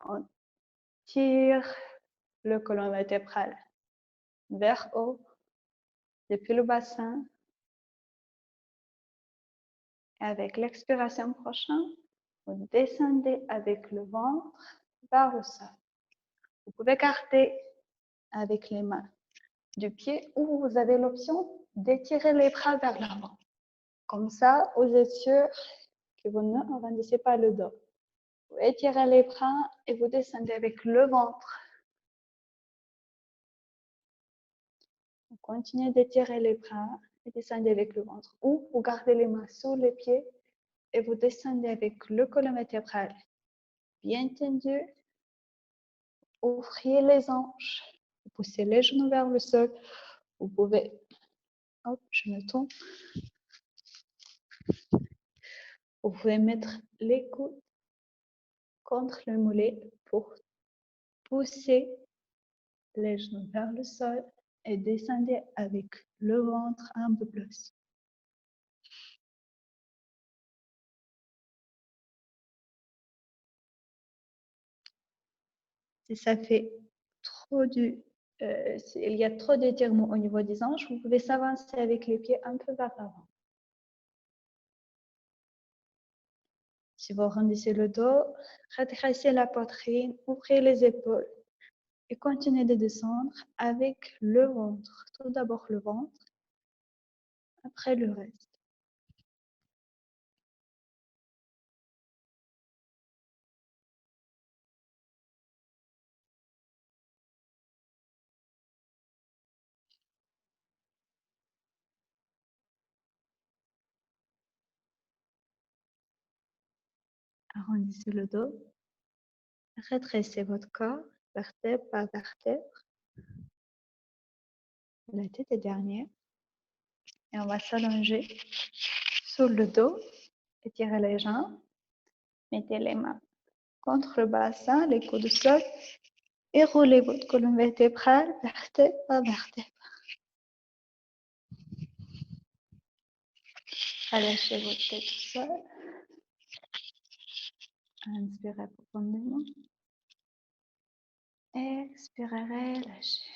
On tire le colonne vertébrale vers haut depuis le bassin. Et avec l'expiration prochaine, vous descendez avec le ventre vers le sol. Vous pouvez garder avec les mains du pied ou vous avez l'option d'étirer les bras vers l'avant. Comme ça, vous êtes sûr que vous ne arrondissez pas le dos. Vous étirez les bras et vous descendez avec le ventre. Vous continuez d'étirer les bras et descendez avec le ventre. Ou vous gardez les mains sous les pieds et vous descendez avec le colonne vertébrale bien tendu. Ouvrez les hanches. Vous poussez les genoux vers le sol. Vous pouvez, hop, je me tourne. Vous pouvez mettre les coudes contre le mollet pour pousser les genoux vers le sol et descendez avec le ventre un peu plus. Si ça fait trop il y a trop d'étirements au niveau des hanches, vous pouvez s'avancer avec les pieds un peu vers l'avant. Si vous rendissez le dos, redressez la poitrine, ouvrez les épaules et continuez de descendre avec le ventre. Tout d'abord le ventre, après le reste. Arrondissez le dos, redressez votre corps vertèbre par vertèbre. La tête est dernière. Et on va s'allonger sur le dos, étirer les jambes, mettez les mains contre le bassin, les coudes au sol et roulez votre colonne vertébrale, vertèbre par vertèbre. Relâchez votre tête au sol. Inspirez profondément. Expirez, relâchez.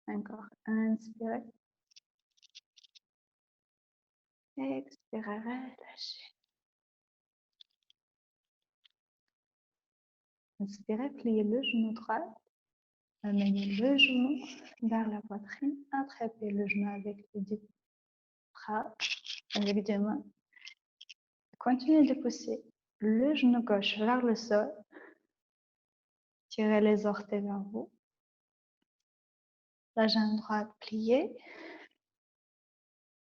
Encore. Inspirez. Expirez, relâchez. Inspirez, pliez le genou droit. Amenez le genou vers la poitrine. Attrapez le genou avec les deux bras, avec deux mains. Continuez de pousser le genou gauche vers le sol. Tirez les orteils vers vous. La jambe droite pliée.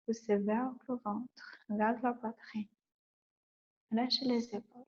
Poussez vers le ventre, vers la poitrine. Lâchez les épaules.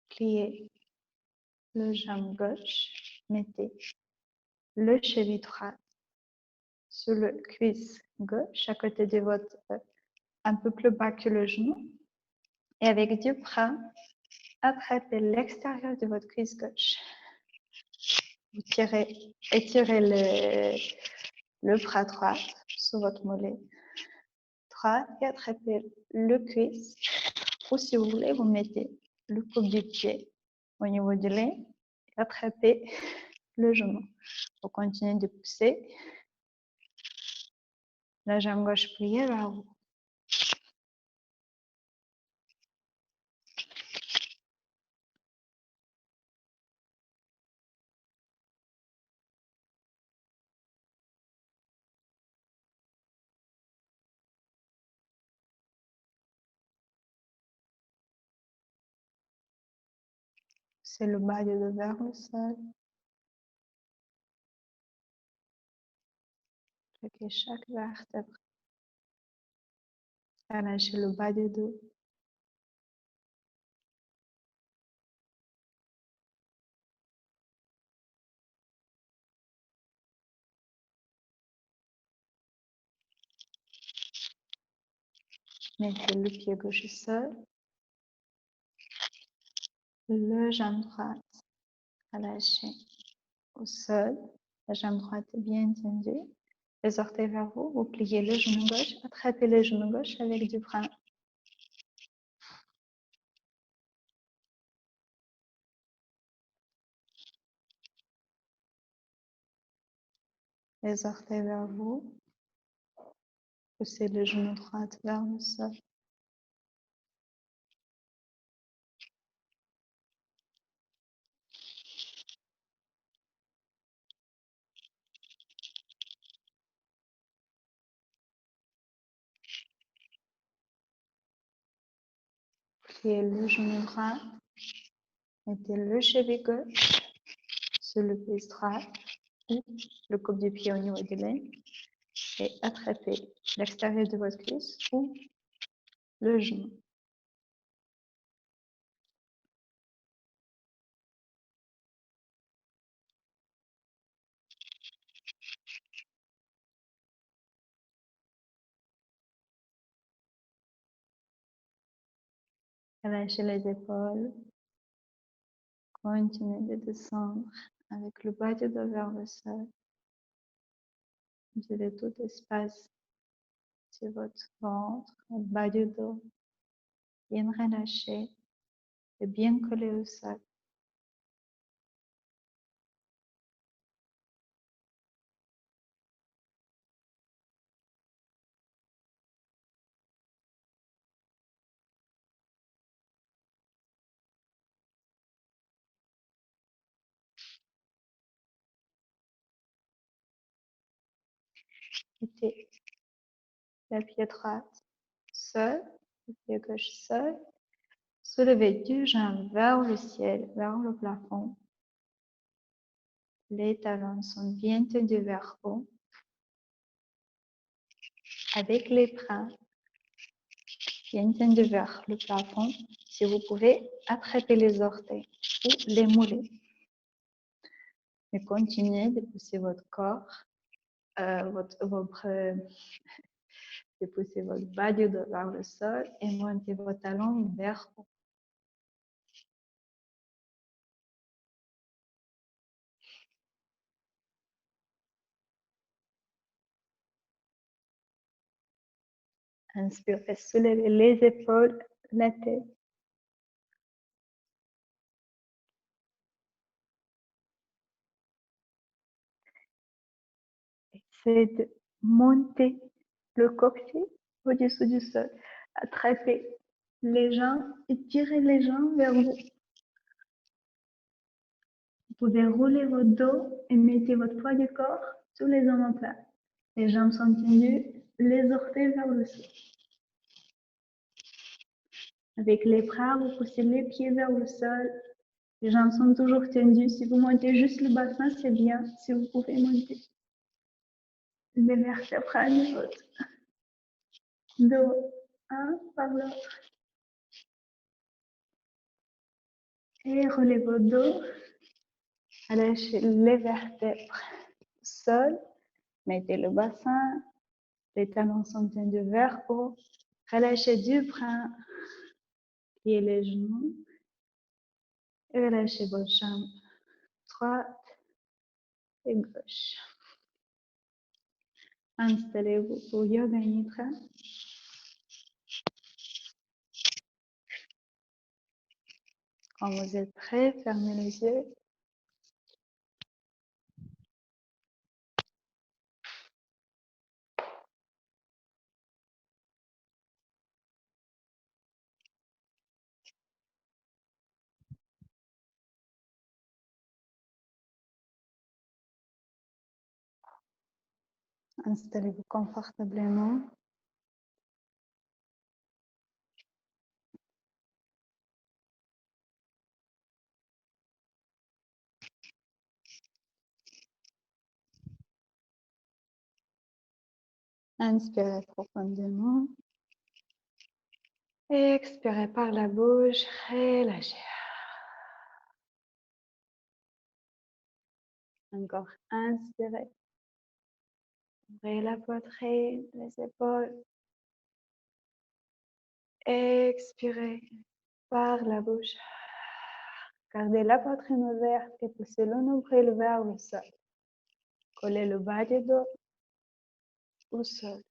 Pliez le jambe gauche. Mettez le cheville droit sur le cuisse gauche à côté de votre, un peu plus bas que le genou. Et avec deux bras, attrapez l'extérieur de votre cuisse gauche. Vous étirez le bras droit sur votre mollet droit et attrapez le cuisse. Ou si vous voulez, vous mettez le coude du pied au niveau de l'œil et attrapez le genou. Vous continuez de pousser. La jambe gauche pliée vers vous. C'est le bas du dos vers le sol. Plaquez chaque vertèbre. Relâchez le bas du dos. Mettez le pied gauche au sol. Le jambe droite. Relâchez au sol. La jambe droite est bien tendue. Les orteils vers vous. Vous pliez le genou gauche. Attrapez le genou gauche avec du bras. Les orteils vers vous. Poussez le genou droit vers le sol. Pliez le genou droit. Mettez le cheville gauche sur le cuisse droit ou le coude du pied au niveau de l'aine et attrapez l'extérieur de votre cuisse ou le genou. Relâchez les épaules. Continuez de descendre avec le bas du dos vers le sol. Vous avez tout l'espace sur votre ventre, le bas du dos, bien relâché et bien collé au sol. Mettez la pied droite seul, le pied gauche seul. Soulevez deux jambes vers le ciel, vers le plafond. Les talons sont bien tendus vers haut. Avec les bras bien tendus vers le plafond, si vous pouvez, attraper les orteils ou les mollets. Mais continuez de pousser votre corps, de pousser votre bas du dos vers le sol et montez vos talons vers haut. Inspirez, soulevez les épaules, la tête. Essayez de monter le coccyx au-dessus du sol. Attrapez les jambes et tirez les jambes vers vous. Vous pouvez rouler votre dos et mettez votre poids du corps sur les omoplates. Les jambes sont tendues, les orteils vers le sol. Avec les bras, vous poussez les pieds vers le sol. Les jambes sont toujours tendues. Si vous montez juste le bassin, c'est bien. Si vous pouvez monter les vertèbres de votre dos, un par l'autre. Et relevez votre dos. Relâchez les vertèbres au sol. Mettez le bassin. Les talons sont tendus vers haut. Relâchez du bras et les genoux. Et relâchez votre jambe droite et gauche. Installez-vous pour Yoga Nidra. Quand vous êtes prêt, fermez les yeux. Installez-vous confortablement. Inspirez profondément. Et expirez par la bouche, relâchez. Encore inspirez. Ouvrez la poitrine, les épaules. Expirez par la bouche. Gardez la poitrine ouverte et poussez le nombril vers le sol. Collez le bas du dos au sol.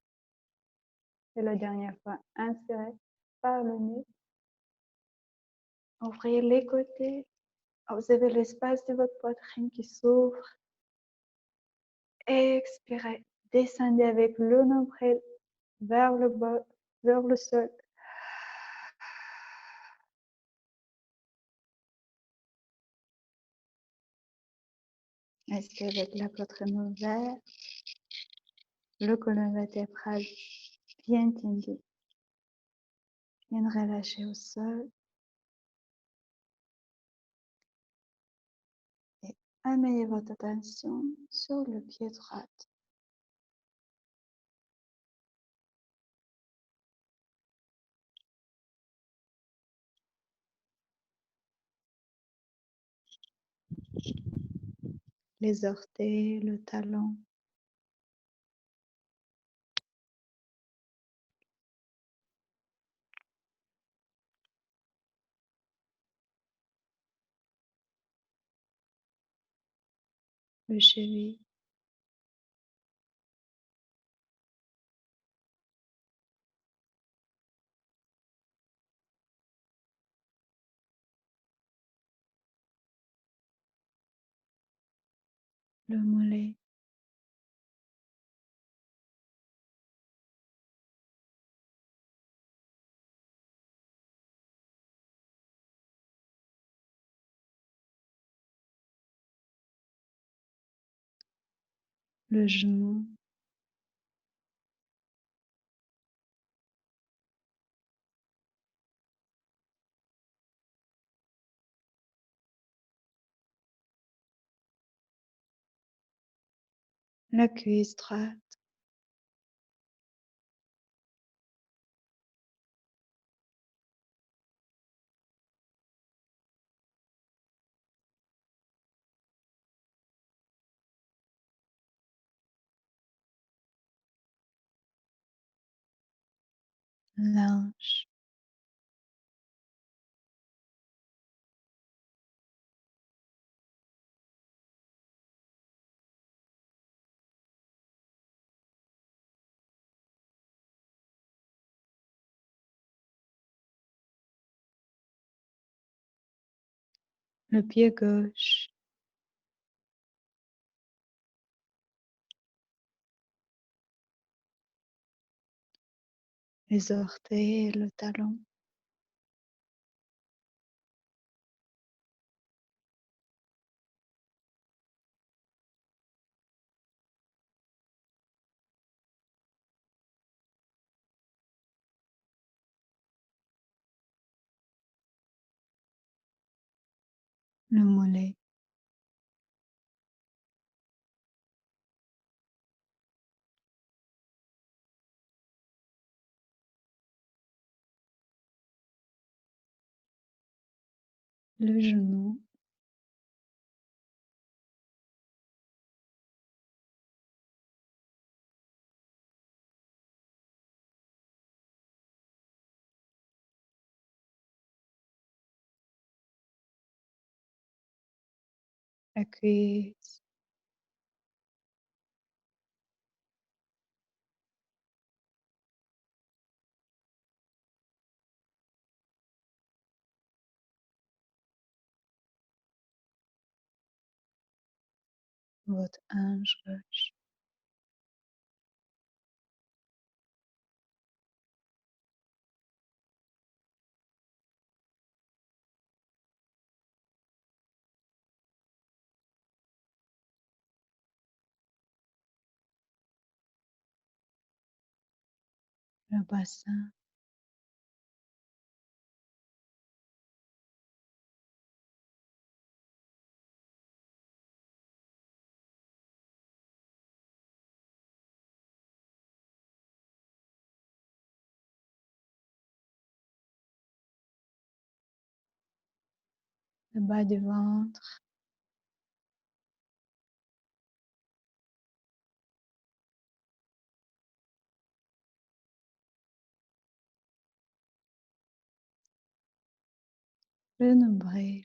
Et la dernière fois, inspirez par le nez. Ouvrez les côtés. Observez l'espace de votre poitrine qui s'ouvre. Expirez. Descendez avec le nombril vers le bas, vers le sol. Inspirez avec la poitrine ouverte. Le colonne vertébrale bien tendu. Bien relâché au sol. Et amenez votre attention sur le pied droit. Les orteils, le talon. Le cheville. Le mollet. Le genou. la cuisse droite, l'ange, le pied gauche, les orteils et le talon, le mollet, le genou, la cuisse, votre hanche gauche, le bassin, le bas du ventre, le nombril,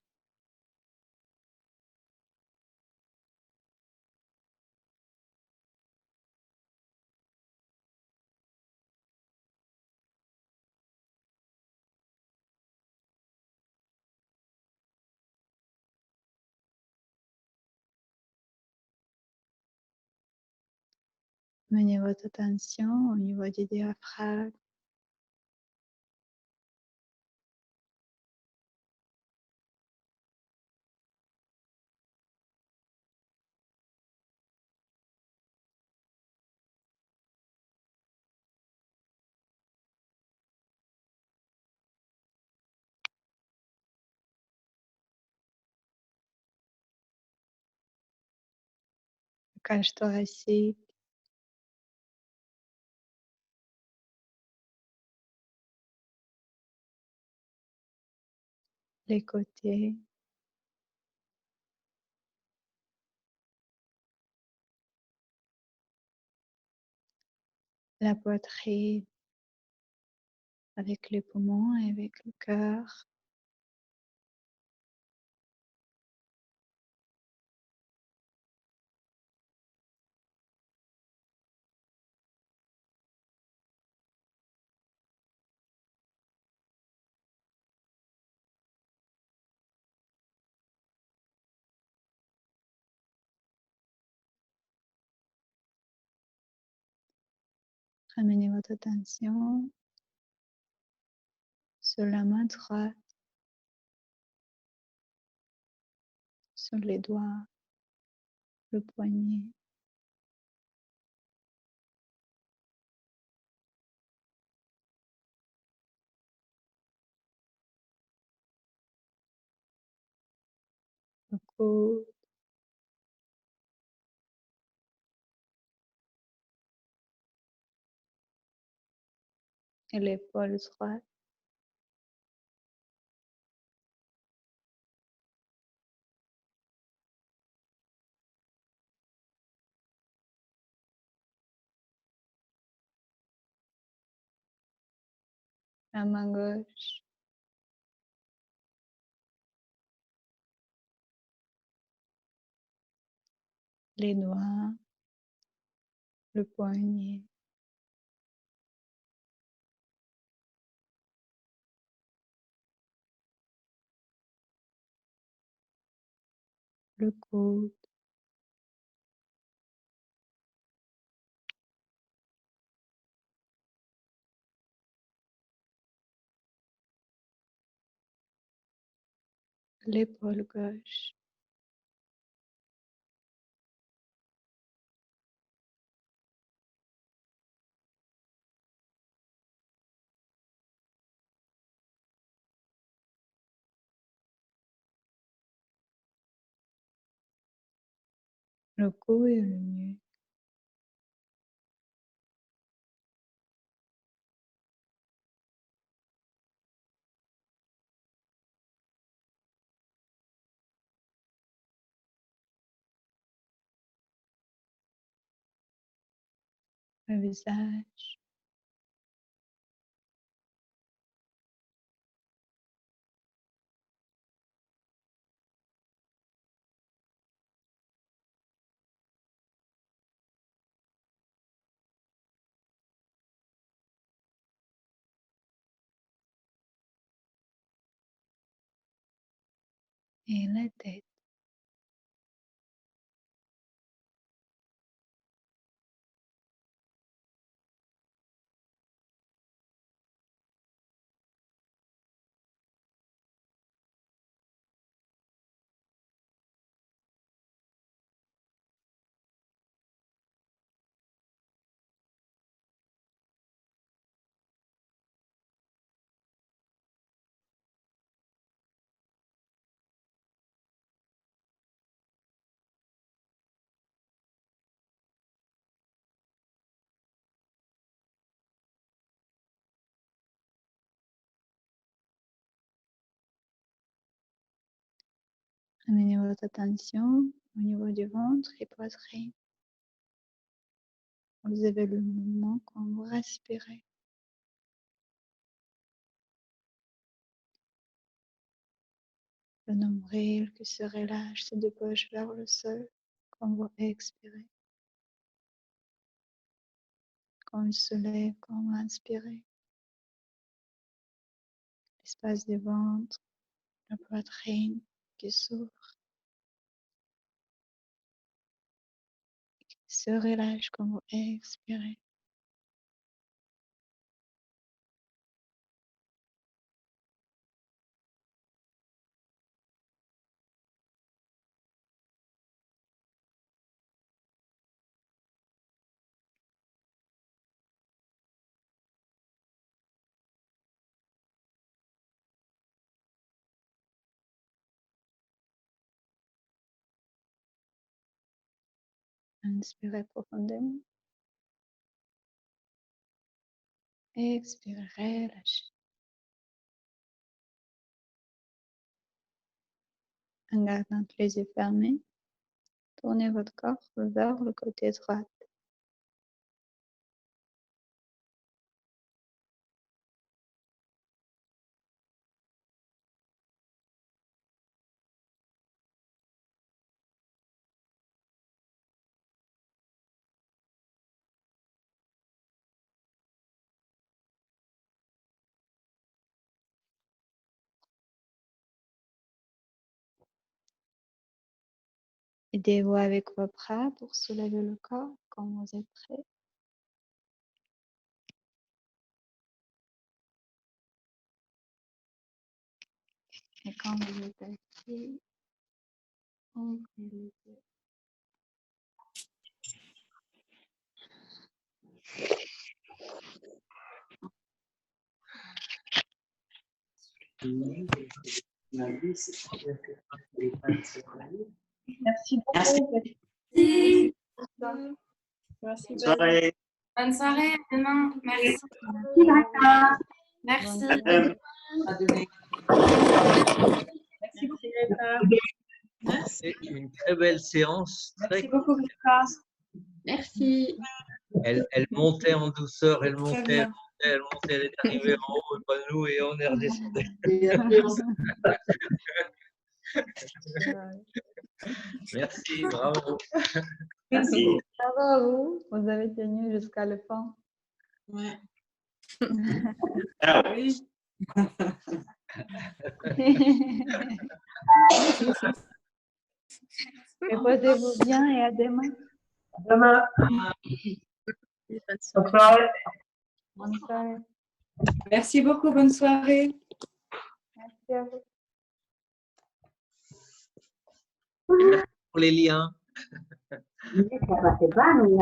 menez votre attention au niveau du diaphragme, la cage thoracique, les côtés, la poitrine avec les poumons et avec le cœur, ramenez votre attention sur la main droite, sur les doigts, le poignet, le coude, et l'épaule droite. La main gauche. Les doigts. Le poignet. Le coude. L'épaule gauche. Le cou et le nuque. Le visage. Et la tête. Amenez votre attention au niveau du ventre et poitrine. Vous avez le mouvement quand vous respirez. Le nombril qui se relâche, se dépose vers le sol quand vous expirez. Quand il se lève, quand vous inspirez. L'espace du ventre, la poitrine qui s'ouvre, qui se relâche quand vous expirez. Inspirez profondément. Expirez, relâchez. En gardant les yeux fermés, tournez votre corps vers le côté droit. Aidez-vous avec vos bras pour soulever le corps quand vous êtes prêt. Et quand vous êtes assis, ouvrez les yeux. Merci beaucoup. Merci. Merci. Bonne soirée, à demain. Merci. Merci. Merci beaucoup, Greta. C'est une très belle séance. Merci beaucoup, Greta. Merci. Elle montait en douceur, elle Très montait, bien. elle montait, elle est arrivée en haut, et pas nous, et on est redescendu. Merci, bravo. Merci. Bravo à vous, vous avez tenu jusqu'à la fin. Ouais. Ah oui. Reposez-vous bien et à demain. Demain. Bonne Bonne soirée. soirée. Bonne soirée. Merci beaucoup, bonne soirée. Merci à vous. Et merci pour les liens. Invece a parte Banu,